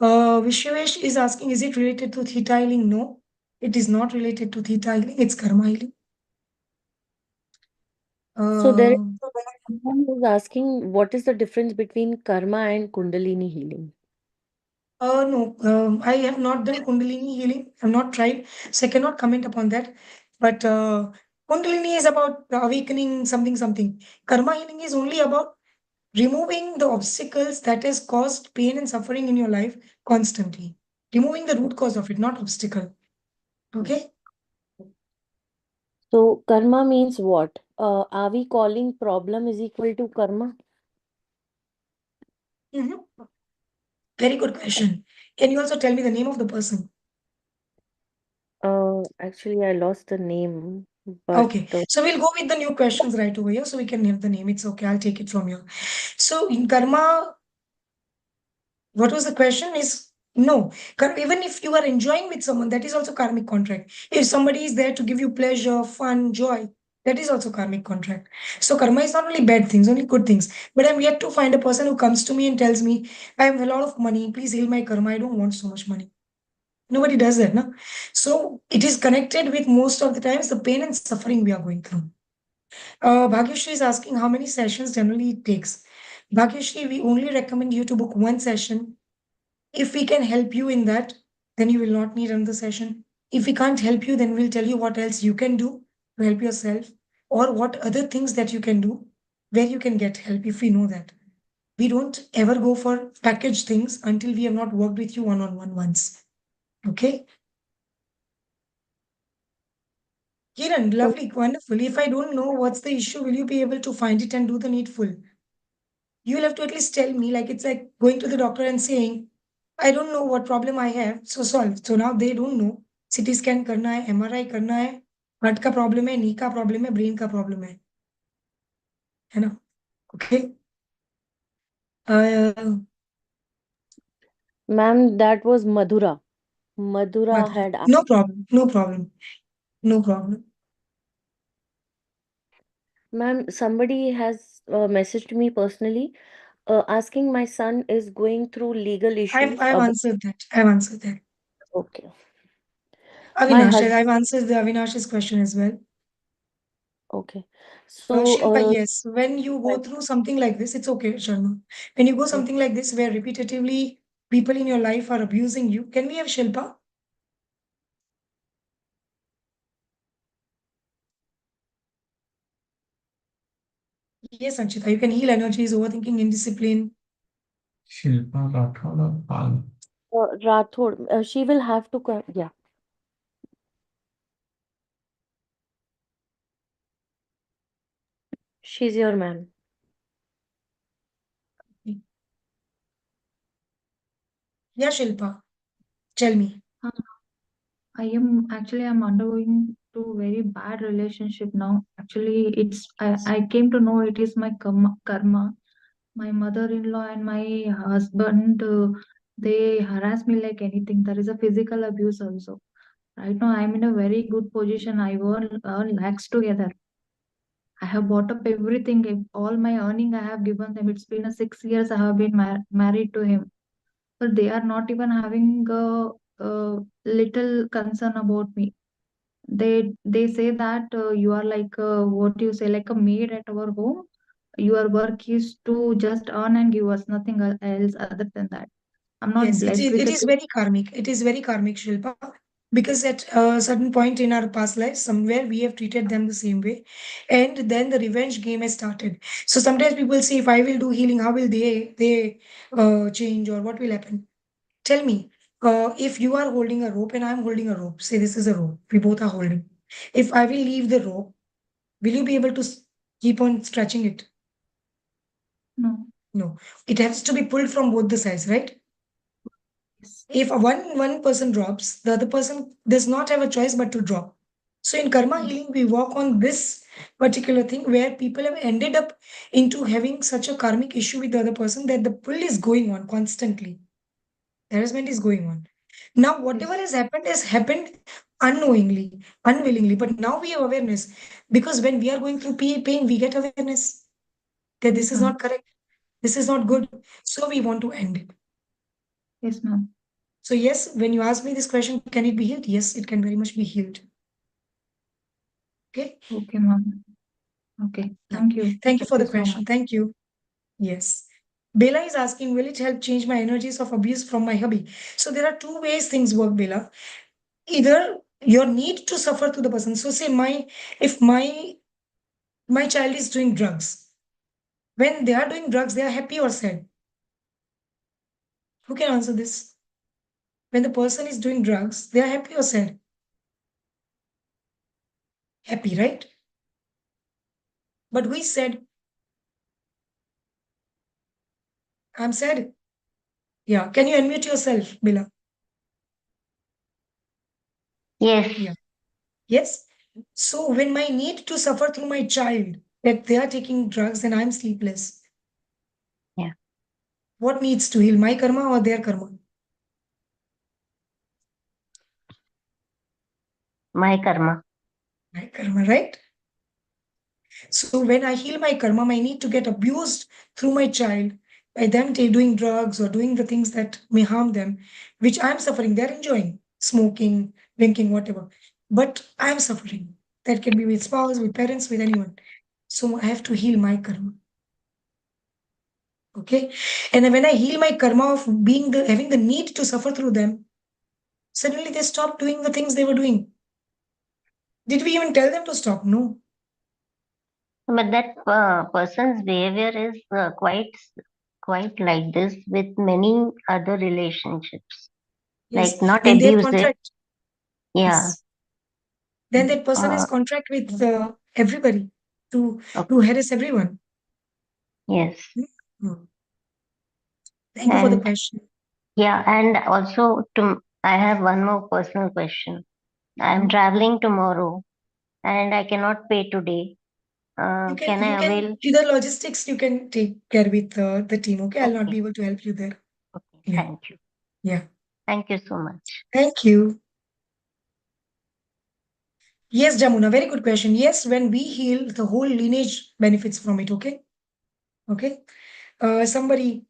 Vishwesh is asking, is it related to theta healing? No, it is not related to theta healing. It's karma healing. so there is Uh, someone who's asking what is the difference between karma and Kundalini healing? no, I have not done Kundalini healing. I've not tried, so I cannot comment upon that. But Kundalini is about awakening something, something. Karma healing is only about removing the obstacles that has caused pain and suffering in your life constantly. Removing the root cause of it, not obstacle. Okay? So karma means what? Are we calling problem is equal to karma? Mm-hmm. Very good question. Can you also tell me the name of the person? Actually, I lost the name, but Okay, so we'll go with the new questions right over here so we can have the name. It's okay, I'll take it from you. So in karma, what was the question? Is no, even if you are enjoying with someone, that is also karmic contract. If somebody is there to give you pleasure, fun, joy, that is also karmic contract. So karma is not only bad things, only good things. But I'm yet to find a person who comes to me and tells me, I have a lot of money, please heal my karma. I don't want so much money. Nobody does that, no? So it is connected with most of the times the pain and suffering we are going through. Bhagyashri is asking how many sessions generally it takes. Bhagyashri, we only recommend you to book one session. If we can help you in that, then you will not need another session. If we can't help you, then we'll tell you what else you can do to help yourself or what other things that you can do where you can get help if we know that. We don't ever go for package things until we have not worked with you one on one once. Okay? Kiran, so, lovely, wonderful. If I don't know what's the issue, will you be able to find it and do the needful? You will have to at least tell me, like it's like going to the doctor and saying, I don't know what problem I have, so solve. So now they don't know. CT scan करना है, MRI करना है, heart का problem है, नी का problem है, brain का problem है ना? Okay. ma'am, that was Madhura. Madhura Madhuri. had asked. No problem, no problem, no problem. Ma'am, somebody has messaged me personally asking my son is going through legal I've issues I've about. answered that. I've answered that. Okay. My Avinash, husband. I've answered the Avinash's question as well. Okay. So, Shilpa, yes, when you go through something like this, it's okay, Sharma. When you go something like this where repetitively people in your life are abusing you, can we have Shilpa? Yes, Anshita, you can heal energies, overthinking, indiscipline. Shilpa Rathod or Pal? Rathod, she will have to come. Yeah, she's your ma'am. Yeah, Shilpa, tell me. I'm undergoing to very bad relationship now. Actually, I came to know it is my karma. My mother-in-law and my husband, they harass me like anything. There is a physical abuse also. Right now, I'm in a very good position. I earn lakhs together. I have bought up everything. All my earning I have given them. It's been a 6 years I have been married to him. But they are not even having a little concern about me. They say that you are like what you say, like a maid at our home. Your work is to just earn and give us nothing else other than that. I'm not Yes, blessed with it a is very karmic. It is very karmic, Shilpa, because at a certain point in our past life, somewhere we have treated them the same way, and then the revenge game has started. So sometimes people say, if I will do healing, how will they change, or what will happen? Tell me, if you are holding a rope and I'm holding a rope, say this is a rope, we both are holding. If I will leave the rope, will you be able to keep on stretching it? no. No. It has to be pulled from both the sides, right? Yes. If one person drops, the other person does not have a choice but to drop. So in karma Yes. healing, we work on this particular thing where people have ended up into having such a karmic issue with the other person that the pull is going on constantly. Harassment is going on. Now, whatever Yes. has happened unknowingly, unwillingly, but now we have awareness, because when we are going through pain, we get awareness that this Yes, is ma'am. not correct, this is not good. So we want to end it. Yes, ma'am. So yes, when you ask me this question, can it be healed? Yes, it can very much be healed. Okay. Okay, ma'am. Okay. Yeah. Thank you. Thank you for the So much. question. Thank you. Yes. Bela is asking, will it help change my energies of abuse from my hubby? So there are two ways things work, Bela. Either your need to suffer to the person. So say if my child is doing drugs, when they are doing drugs, they are happy or sad? Who can answer this? When the person is doing drugs, they are happy or sad? Happy, right? But who is sad? I'm sad. Yeah. Can you unmute yourself, Bila? Yes. Yeah. Yes. So when my need to suffer through my child, that they are taking drugs and I'm sleepless, Yeah. what needs to heal, my karma or their karma? My karma. My karma, right? So when I heal my karma, my need to get abused through my child by them doing drugs or doing the things that may harm them, which I'm suffering, they're enjoying, smoking, drinking, whatever. But I'm suffering. That can be with spouse, with parents, with anyone. So I have to heal my karma. Okay. And then when I heal my karma of having the need to suffer through them, suddenly they stop doing the things they were doing. Did we even tell them to stop? No. But that person's behavior is quite like this with many other relationships. Yes. Like not Then they have abusive. contract. Yeah. Yes. Then that person has Uh, contract with everybody to okay. harass everyone. Yes. Hmm. Thank you for the And question. yeah, and also I have one more personal question. I'm Hmm. traveling tomorrow and I cannot pay today. Can You I can avail? do the logistics. You can take care with the team. Okay, I'll not Okay. be able to help you there. Okay. Yeah, Thank you. yeah. Thank you so much. Thank you. Yes, Jamuna, very good question. Yes, when we heal, the whole lineage benefits from it. Okay, okay. Somebody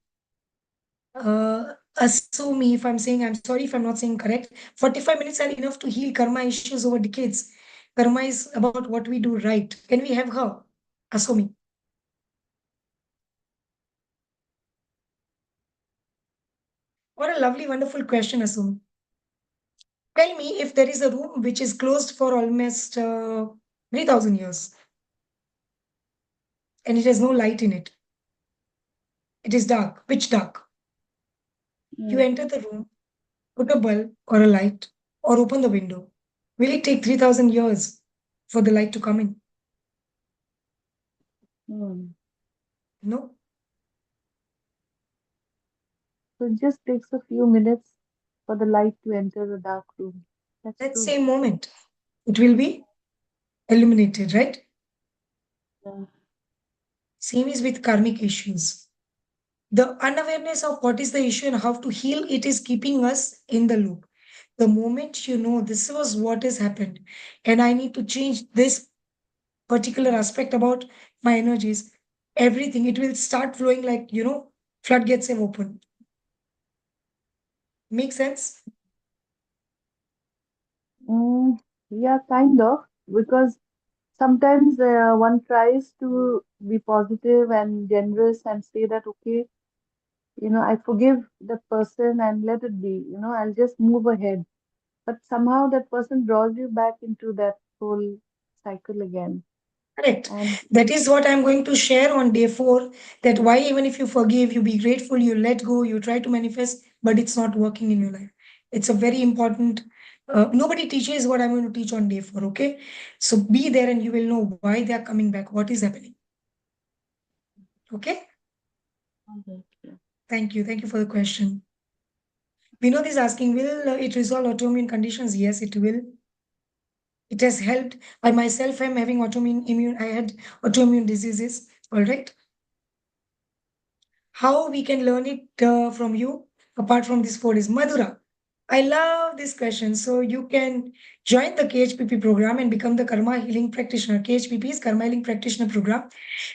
assume me if I'm saying, I'm sorry if I'm not saying correct. 45 minutes are enough to heal karma issues over decades. Karma is about what we do right. Can we have her? Asumi. What a lovely, wonderful question, Asumi. Tell me if there is a room which is closed for almost 3,000 years and it has no light in it. It is dark, pitch dark. You enter the room, put a bulb or a light, or open the window. Will it take 3,000 years for the light to come in? No. So it just takes a few minutes for the light to enter the dark room. That's That true. same moment, it will be eliminated, right? Yeah. Same is with karmic issues. The unawareness of what is the issue and how to heal it is keeping us in the loop. The moment you know this was what has happened, and I need to change this particular aspect about my energies, everything, it will start flowing like, floodgates have opened. Make sense? Yeah, kind of, because sometimes one tries to be positive and generous and say that, okay, I forgive that person and let it be, I'll just move ahead. But somehow that person draws you back into that whole cycle again. Correct. And That is what I'm going to share on day 4. That why, even if you forgive, you be grateful, you let go, you try to manifest, but it's not working in your life. It's a very important. Nobody teaches what I'm going to teach on day 4. Okay. So be there and you will know why they are coming back, what is happening. Okay. Thank you. Thank you for the question. Vinod is asking, will it resolve autoimmune conditions? Yes, it will. It has helped. I myself am having I had autoimmune diseases. All right. How we can learn it from you, apart from this 4 is Madhura. I love this question. So you can join the KHPP program and become the Karma Healing Practitioner. KHPP is Karma Healing Practitioner program.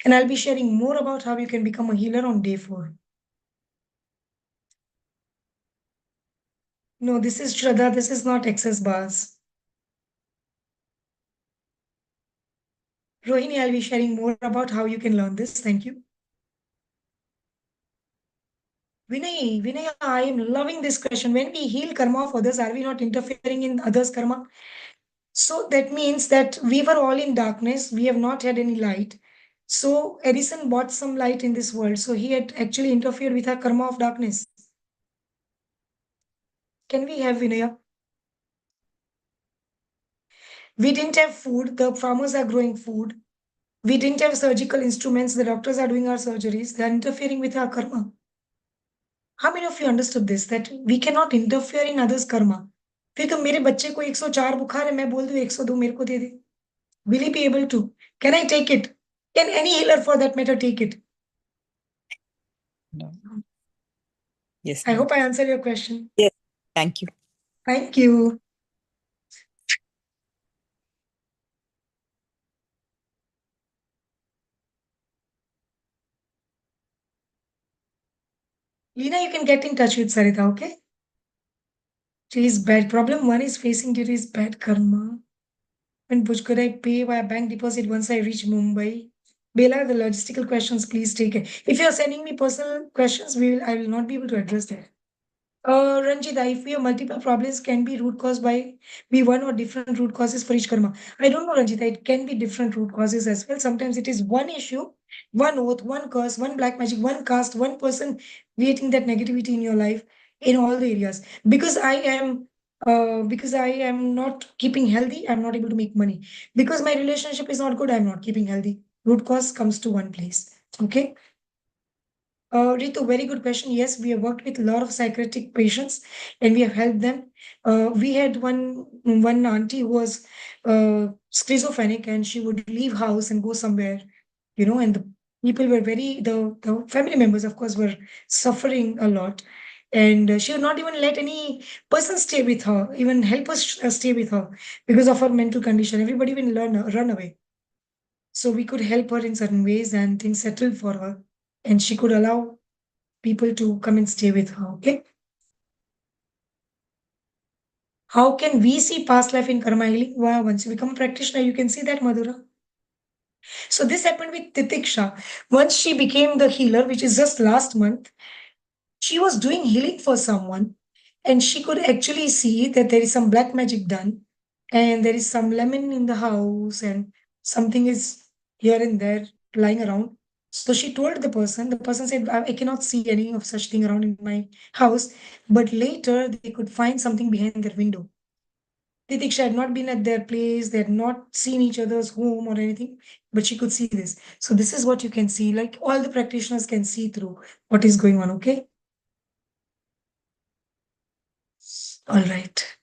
And I'll be sharing more about how you can become a healer on day 4. No, this is Shraddha. This is not excess bars. Rohini, I'll be sharing more about how you can learn this. Thank you. Vinay, I am loving this question. When we heal karma of others, are we not interfering in others' karma? So that means that we were all in darkness. We have not had any light. So Edison bought some light in this world. So he had actually interfered with our karma of darkness. Can we have Vinaya? We didn't have food. The farmers are growing food. We didn't have surgical instruments. The doctors are doing our surgeries. They are interfering with our karma. How many of you understood this? That we cannot interfere in others' karma. फिर तो मेरे बच्चे को 104 बुखार है मैं बोल दूं 102 मेरे को दे दे. Will he be able to? Can I take it? Can any healer for that matter take it? No. Yes, I ma'am. hope I answered your question. Yes. Thank you. Thank you. Lena, you can get in touch with Sarita, okay? She is bad. Problem 1 is facing due to his bad karma. When could I pay via bank deposit once I reach Mumbai? Bela, the logistical questions, please take it. If you are sending me personal questions, I will not be able to address that. Ranjit, I feel multiple problems can be root caused by be one or different root causes for each karma. I don't know, Ranjit. It can be different root causes as well. Sometimes it is one issue, one oath, one curse, one black magic, one caste, one person creating that negativity in your life in all the areas. Because I am not keeping healthy, I'm not able to make money. Because my relationship is not good, I'm not keeping healthy. Root cause comes to one place. Okay. Ritu, very good question. Yes, we have worked with a lot of psychiatric patients and we have helped them. We had one auntie who was schizophrenic and she would leave house and go somewhere, and the people were the family members, of course, were suffering a lot. And she would not even let any person stay with her, even help us stay with her because of her mental condition. Everybody will run away. So we could help her in certain ways and things settled for her. And she could allow people to come and stay with her. Okay. How can we see past life in karma healing? Wow, once you become a practitioner, you can see that, Madhura. So this happened with Titiksha. Once she became the healer, which is just last month, she was doing healing for someone and she could actually see that there is some black magic done and there is some lemon in the house and something is here and there lying around. So she told the person said, I cannot see any of such thing around in my house. But later they could find something behind their window. Titiksha had not been at their place, they had not seen each other's home or anything, but she could see this. So this is what you can see, like all the practitioners can see through what is going on, okay? All right.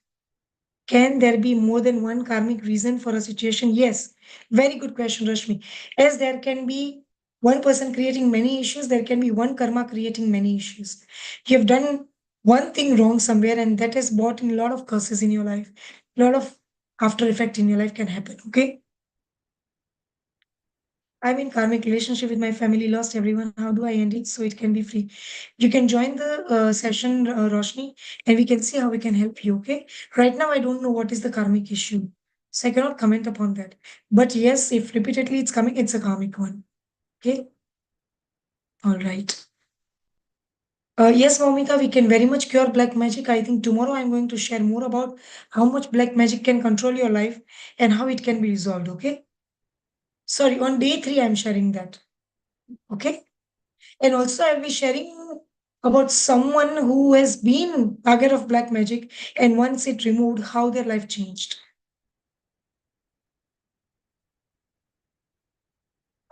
Can there be more than one karmic reason for a situation? Yes. Very good question, Rashmi. As there can be one person creating many issues, there can be one karma creating many issues. You have done one thing wrong somewhere, and that has brought in a lot of curses in your life. A lot of after effect in your life can happen. Okay. I'm in karmic relationship with my family, lost everyone. How do I end it so it can be free? You can join the session, Roshni, and we can see how we can help you. Okay. Right now, I don't know what is the karmic issue, so I cannot comment upon that. But yes, if repeatedly it's coming, it's a karmic one. Okay. All right. Yes, Momita, we can very much cure black magic. I think tomorrow I'm going to share more about how much black magic can control your life and how it can be resolved. Okay. Sorry, on day 3, I'm sharing that. Okay. And also, I'll be sharing about someone who has been target of black magic, and once it removed, how their life changed.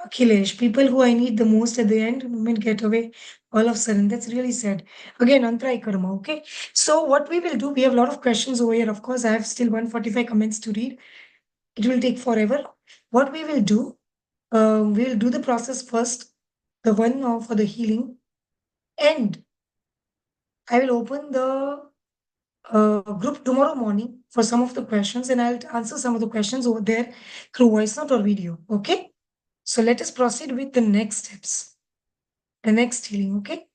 Akhilesh, people who I need the most at the end, moment get away all of a sudden. That's really sad. Again, Antrai Karma, okay? So, what we will do, we have a lot of questions over here. Of course, I have still 145 comments to read. It will take forever. What we will do, we'll do the process first, the one for the healing, and I will open the group tomorrow morning for some of the questions, and I'll answer some of the questions over there through voice note or video. Okay. So let us proceed with the next steps, the next healing. Okay.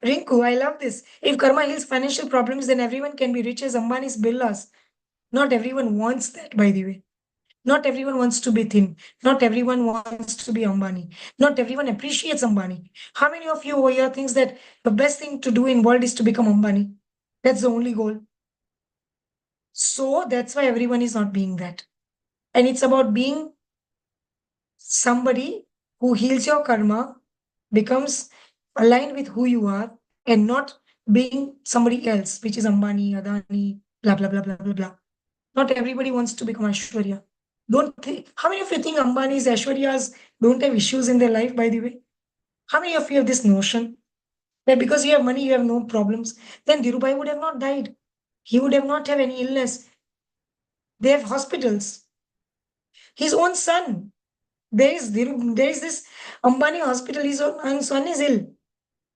Rinku, I love this. If karma heals financial problems, then everyone can be rich as Ambani's Billas. Not everyone wants that, by the way. Not everyone wants to be thin. Not everyone wants to be Ambani. Not everyone appreciates Ambani. How many of you over here thinks that the best thing to do in world is to become Ambani? That's the only goal. So that's why everyone is not being that. And it's about being somebody who heals your karma, becomes aligned with who you are, and not being somebody else, which is Ambani, Adani, blah, blah, blah, blah, blah, blah. Not everybody wants to become Aishwarya. Don't think, how many of you think Ambani's, Aishwaryas don't have issues in their life, by the way? How many of you have this notion that because you have money, you have no problems? Then Dhirubhai would have not died. He would have not have any illness. They have hospitals. His own son. There is this Ambani hospital. His own son is ill.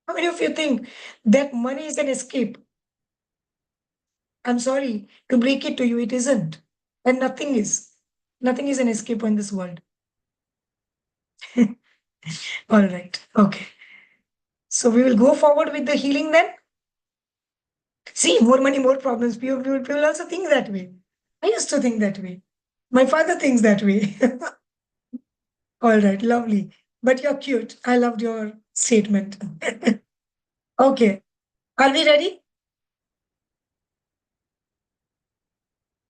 How many of you think that money is an escape? I'm sorry to break it to you, it isn't. And nothing is. Nothing is an escape in this world. All right. Okay. So we will go forward with the healing then. See, more money, more problems. People also think that way. I used to think that way. My father thinks that way. All right, lovely. But you're cute. I loved your statement. Okay. Are we ready?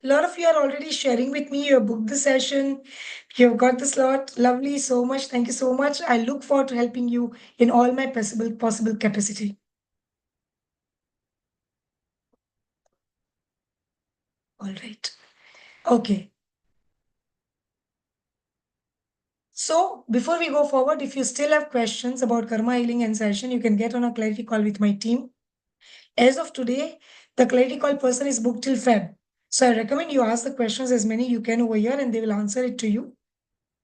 A lot of you are already sharing with me. You have booked the session. You've got the slot. Lovely. So much. Thank you so much. I look forward to helping you in all my possible capacity. All right. Okay. So before we go forward, if you still have questions about karma healing and session, you can get on a clarity call with my team. As of today, the clarity call person is booked till Feb. So I recommend you ask the questions as many you can over here and they will answer it to you.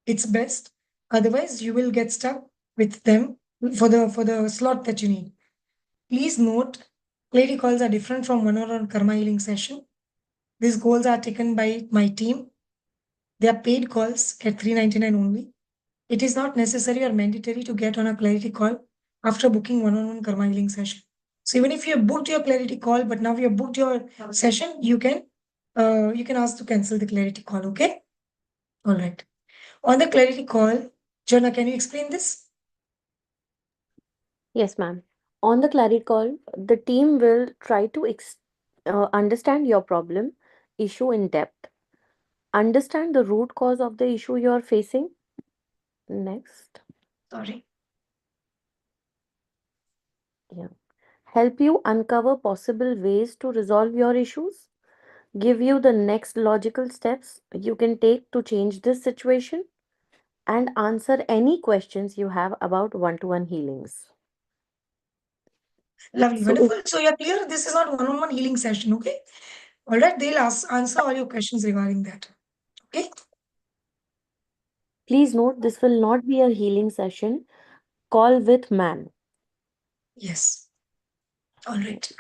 It's best. Otherwise, you will get stuck with them for the slot that you need. Please note, clarity calls are different from one-on-one karma healing session. These calls are taken by my team. They are paid calls at $399 only. It is not necessary or mandatory to get on a clarity call after booking one-on-one karma healing session. So even if you have booked your clarity call, but now you have booked your session, you can ask to cancel the clarity call. Okay. All right. On the clarity call, Jonna, can you explain this? Yes, ma'am. On the clarity call, the team will try to understand your problem, issue in depth, understand the root cause of the issue you are facing. Next. Sorry. Yeah. Help you uncover possible ways to resolve your issues, give you the next logical steps you can take to change this situation, and answer any questions you have about one to one healings. Lovely, So wonderful. So you're clear, this is not one-on-one healing session, okay? All right, they'll answer all your questions regarding that. Okay? please note, this will not be a healing session. Call with man. Yes. All right.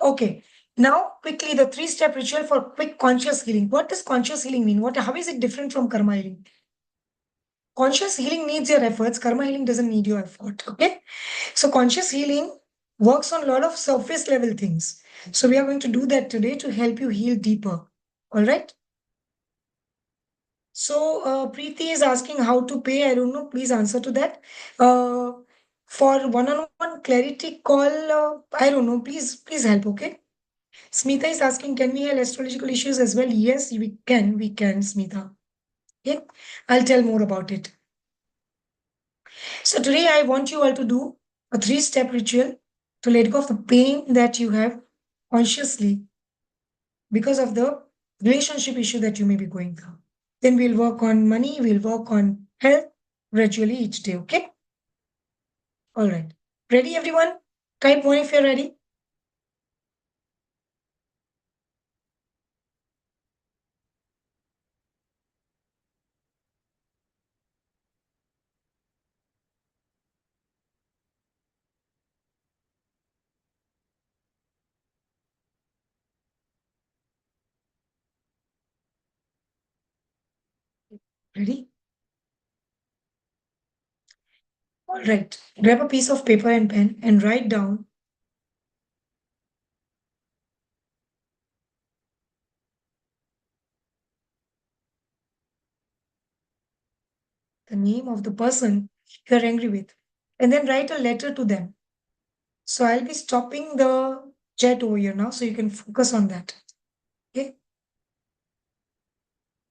Okay. Now, quickly, the 3-step ritual for quick conscious healing. What does conscious healing mean? How is it different from karma healing? Conscious healing needs your efforts. Karma healing doesn't need your effort. Okay. So conscious healing works on a lot of surface level things. So we are going to do that today to help you heal deeper. All right. So Preeti is asking how to pay. I don't know. Please answer to that. For one-on-one clarity call, I don't know. Please help. Okay. Smita is asking, can we heal astrological issues as well? Yes, we can. We can, Smita. Okay. I'll tell more about it. So today I want you all to do a 3-step ritual to let go of the pain that you have consciously because of the relationship issue that you may be going through. Then we'll work on money, we'll work on health gradually each day, okay? All right. Ready, everyone? Type 1 if you're ready. Ready? All right. Grab a piece of paper and pen and write down the name of the person you're angry with and then write a letter to them. So I'll be stopping the chat over here now so you can focus on that. Okay?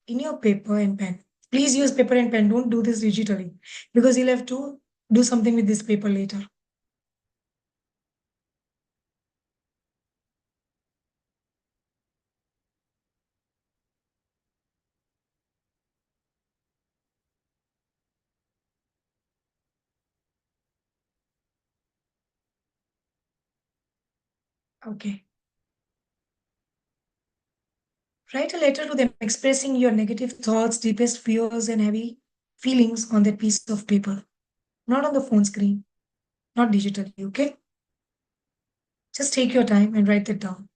In your paper and pen. Please use paper and pen. Don't do this digitally because you'll have to do something with this paper later. Okay. Write a letter to them expressing your negative thoughts, deepest fears, and heavy feelings on that piece of paper. Not on the phone screen, not digitally, okay? Just take your time and write that down.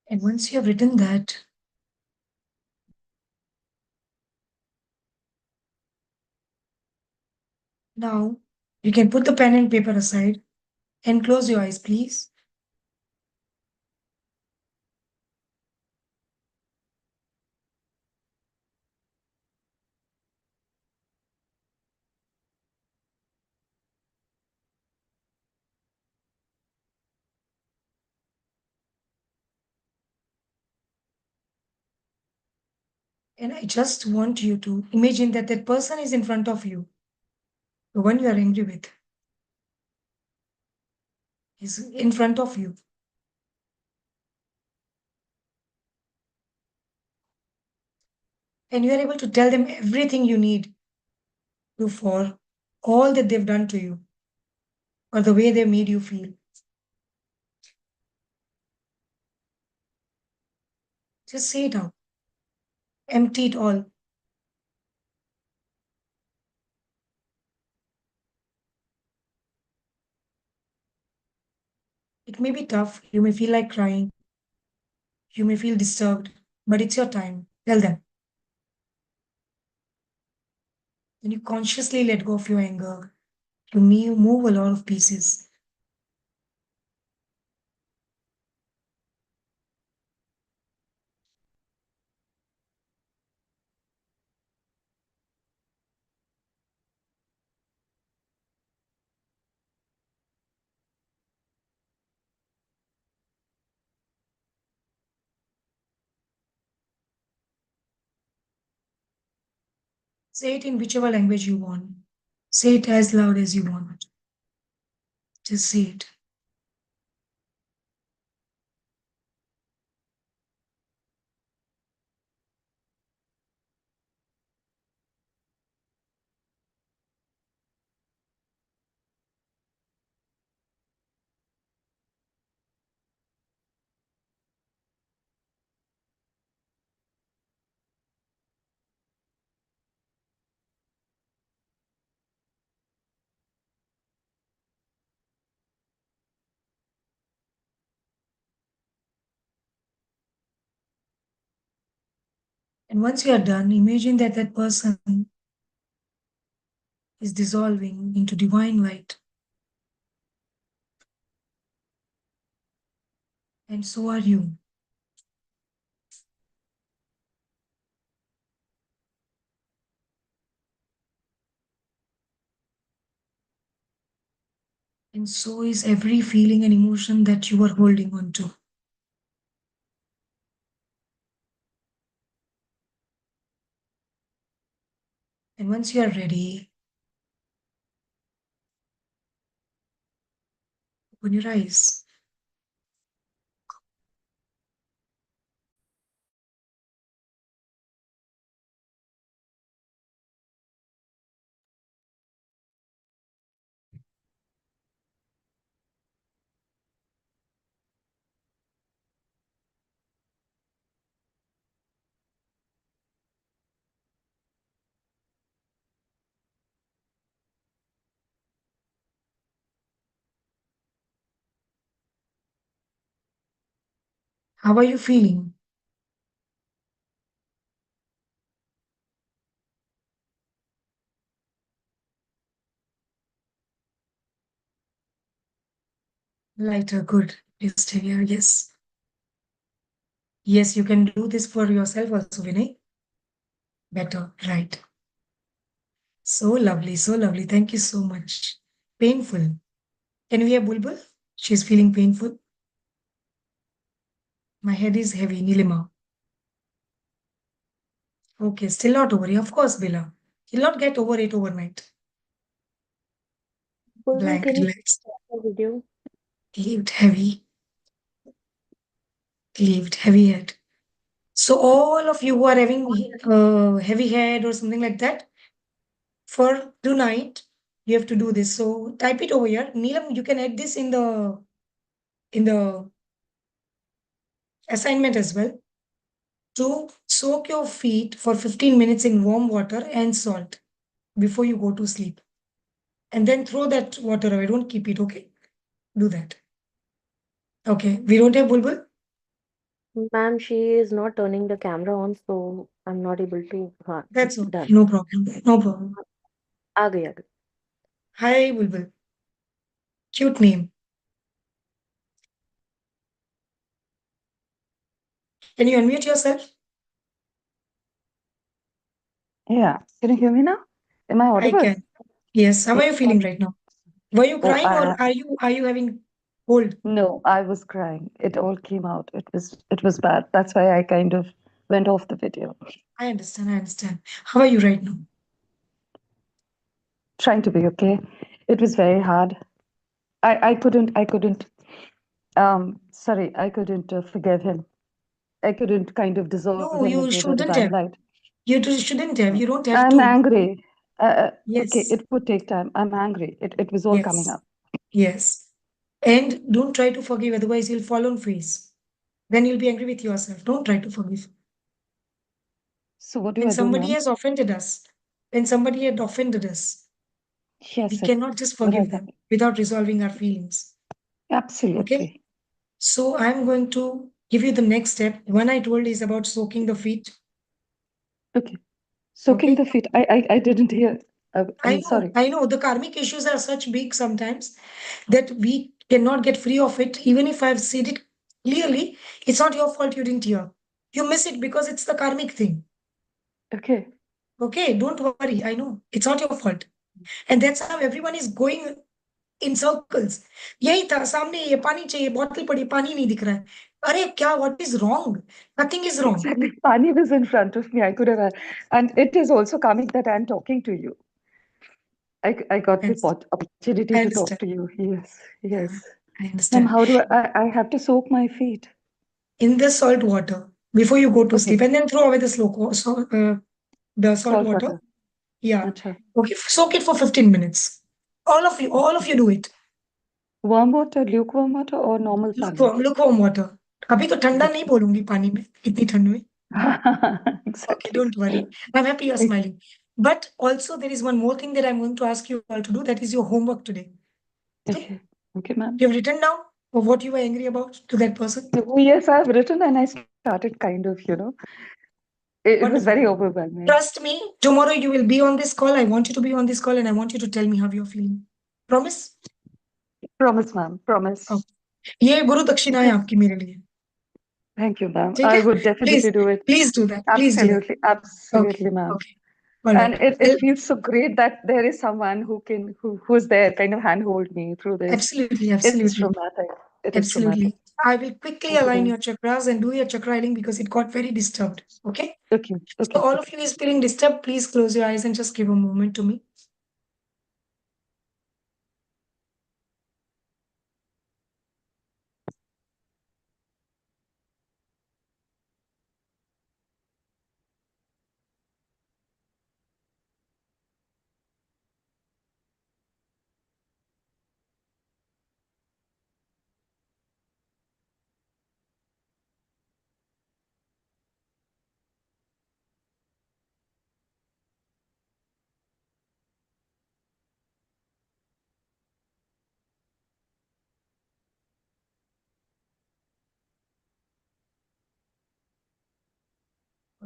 And once you have written that, now you can put the pen and paper aside and close your eyes, please. And I just want you to imagine that that person is in front of you, the one you are angry with is in front of you. And you are able to tell them everything you need to for all that they've done to you or the way they made you feel. Just say it out. Empty it all. It may be tough. You may feel like crying. You may feel disturbed, but it's your time. Tell them. When you consciously let go of your anger, you may move a lot of pieces. Say it in whichever language you want. Say it as loud as you want. Just say it. And once you are done, imagine that that person is dissolving into divine light. And so are you. And so is every feeling and emotion that you are holding on to. And once you are ready, open your eyes. How are you feeling? Lighter, good. Please stay here. Yes. Yes, you can do this for yourself also, Vinay. Better, right. So lovely, so lovely. Thank you so much. Painful. Can we have Bulbul? She's feeling painful. My head is heavy, Nilima. Okay, still not over. Of course, Bila. You'll not get over it overnight. Bulbul, Blank, can you relaxed. stop the video? Lived heavy. Lived heavy head. So all of you who are having heavy head or something like that, for tonight, you have to do this. So type it over here. Neelam, you can add this in the assignment as well. To soak your feet for 15 minutes in warm water and salt before you go to sleep. And then throw that water away. Don't keep it, okay? Do that. Okay. We don't have Bulbul? Ma'am, she is not turning the camera on, so I'm not able to. That's okay. Done. No problem. No problem. आ गई, आ गई. Hi, Bulbul. Cute name. Can you unmute yourself? Yeah. Can you hear me now? Am I I audible? can. Yes. How are you feeling right now? Were you Oh, crying or are you having cold? no, I was crying. It all came out. It was bad. That's why I kind of went off the video. I understand. I understand. How are you right now? Trying to be okay. It was very hard. I couldn't sorry, I couldn't forgive him. I couldn't kind of dissolve No, him you into the shouldn't divine have. light. Shouldn't have. You don't have I'm to. angry. Okay, Yes. it would take time. I'm angry. It was all coming Yes. up. Yes. And don't try to forgive, otherwise you'll fall on face. Then you'll be angry with yourself. Don't try to forgive. So what do When I do, somebody ma'am? has offended us, when somebody had offended us, Yes, we sir. cannot just What forgive has them happened? without resolving our feelings. Okay? Absolutely. So I'm going to give you the next step. One I told is about soaking the feet. Okay. Soaking Okay? the feet. I didn't hear. I'm sorry. I know the karmic issues are such big sometimes that we cannot get free of it. Even if I've said it clearly, it's not your fault you didn't hear. You miss it because it's the karmic thing. Okay. Okay, don't worry. I know it's not your fault. And that's how everyone is going in circles. यही था सामने ये पानी चाहिए बोतल पड़ी पानी नहीं दिख रहा है अरे क्या what is wrong? Nothing is wrong. Exactly. Pani was in front of me. I could have, and it is also coming that I'm talking to you. I got the Yes, opportunity I to talk understand. to you. Yes, yes. I Ma'am, understand. how do I have to soak my feet? In the salt water before you go to Okay. sleep, and then throw away the the salt Salt water. water. Yeah. Acha. Okay. Soak it for 15 minutes. All of you do it. Warm water, lukewarm water, or normal pani? Lukewarm water. अभी तो ठंडा नहीं बोलूंगी पानी में इतनी ठंड में. Okay, Exactly. don't worry. I'm happy you're smiling. But also there is one more thing that I'm going to ask you all to do. That is your homework today. Okay? Okay. Okay, ma'am. You've written down of what you were angry about to that person. Oh, yes, I've written and I started kind of, it was Wonderful. very overwhelming. Trust me, tomorrow you will be on this call. I want you to be on this call and I want you to tell me how you're feeling. Promise? Promise, ma'am. Promise. Oh. ये गुरु दक्षिणा है आपकी मेरे लिए. Thank you, ma'am. ठीक I है? would definitely do it. Please do that. Please do that. Absolutely. Absolutely, Okay. ma'am. Okay. All And right. it feels so great that there is someone who's there, kind of handhold me through this. Absolutely. It's Absolutely. traumatic. It is traumatic. Absolutely. I will quickly Thank you, align ma'am. your chakras and do your chakra healing because it got very disturbed. Okay? Okay. So Okay. all of you is feeling disturbed, please close your eyes and just give a moment to me.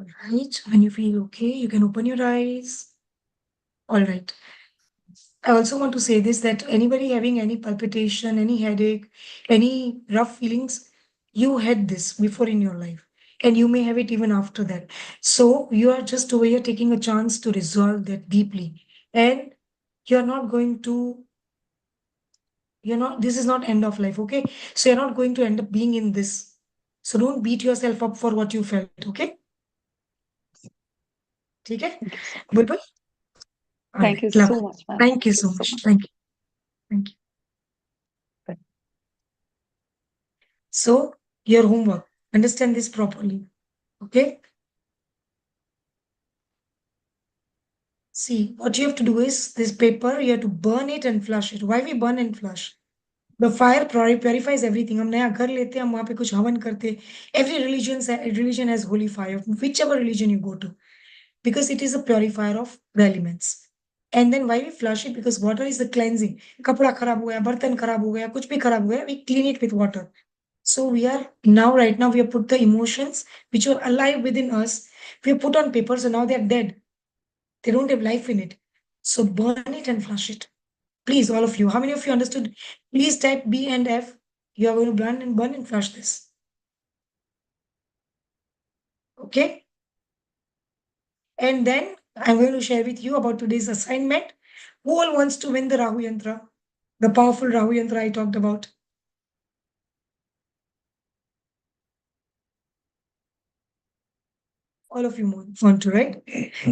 All right. When you feel okay, you can open your eyes. All right. I also want to say this that anybody having any palpitation, any headache, any rough feelings, you had this before in your life. And you may have it even after that. So you are just over here taking a chance to resolve that deeply. And you're not going to, this is not end of life, okay? So you're not going to end up being in this. So don't beat yourself up for what you felt, okay? ठीक है? Thank you so much. Bulbul? All Thank right, you so lovely. much, ma'am. Thank you so much. Thank you. Thank you. Thank So, your homework, understand this properly. Okay? See, what you have to do is this paper, you have to burn it and flush it. Why we burn and flush? The fire purifies everything. हम नया घर लेते हैं, हम वहाँ पे कुछ हवन करते. Every religion has holy fire, whichever religion you go to, because it is a purifier of the elements. And then why we flush it? Because water is the cleansing. कपड़ा खराब हो गया, बर्तन खराब हो गया, कुछ भी खराब हो गया, we clean it with water. So we are now, right now, we have put the emotions which were alive within us. We have put on paper, so now they are dead. They don't have life in it. So burn it and flush it. Please, all of you. How many of you understood? Please type B and F. You are going to burn and flush this. Okay? And then I'm going to share with you about today's assignment. Who all wants to win the Rahu Yantra? The powerful Rahu Yantra I talked about. All of you want to, right?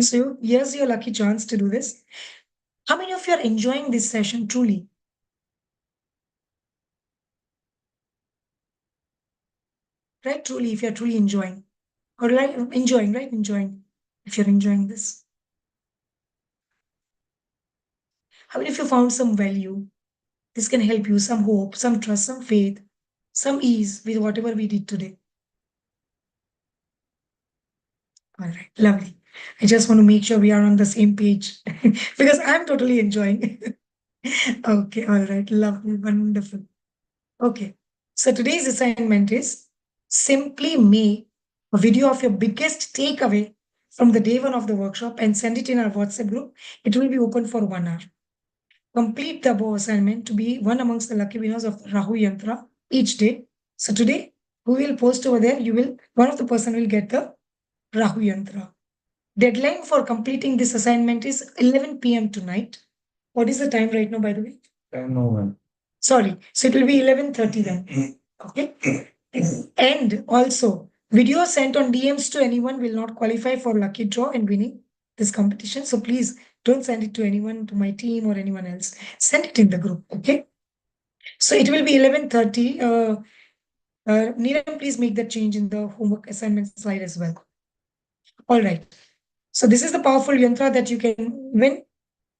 So here's your lucky chance to do this. How many of you are enjoying this session truly? Right? Truly, if you're truly enjoying. Or like enjoying, right? Enjoying. If you're enjoying this. How many of you found some value? This can help you, some hope, some trust, some faith, some ease with whatever we did today. All right, lovely. I just want to make sure we are on the same page because I'm totally enjoying. Okay, all right, lovely, wonderful. Okay, so today's assignment is simply make a video of your biggest takeaway from the day one of the workshop and send it in our WhatsApp group. It will be open for 1 hour. Complete the above assignment to be one amongst the lucky winners of the Rahu Yantra each day. So today, who will post over there? One of the person will get the Rahu Yantra. Deadline for completing this assignment is 11 p.m. tonight. What is the time right now, by the way? No. Sorry. So it will be 11:30 then. Okay. And also, video sent on DMs to anyone will not qualify for lucky draw and winning this competition. So please don't send it to anyone, to my team or anyone else. Send it in the group. Okay. So it will be 11:30. Neelam, please make that change in the homework assignment slide as well. All right. So this is the powerful yantra that you can win.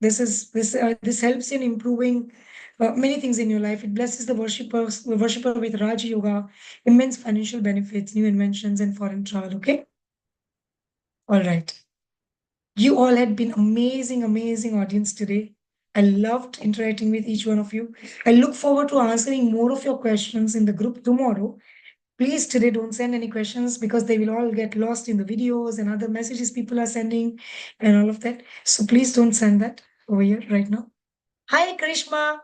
This helps in improving many things in your life. It blesses the worshipper with Raj Yoga, immense financial benefits, new inventions, and foreign travel. Okay. All right. You all had been amazing, amazing audience today. I loved interacting with each one of you. I look forward to answering more of your questions in the group tomorrow. Please today don't send any questions because they will all get lost in the videos and other messages people are sending and all of that. So please don't send that over here right now. Hi, Karishma.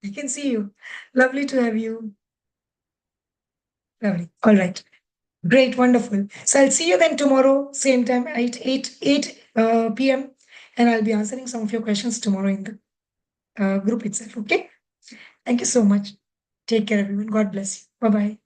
I can see you. Lovely to have you. Lovely. All right. Great. Wonderful. So I'll see you then tomorrow, same time at 8 p.m. And I'll be answering some of your questions tomorrow in the group itself. Okay. Thank you so much. Take care, everyone. God bless you. Bye-bye.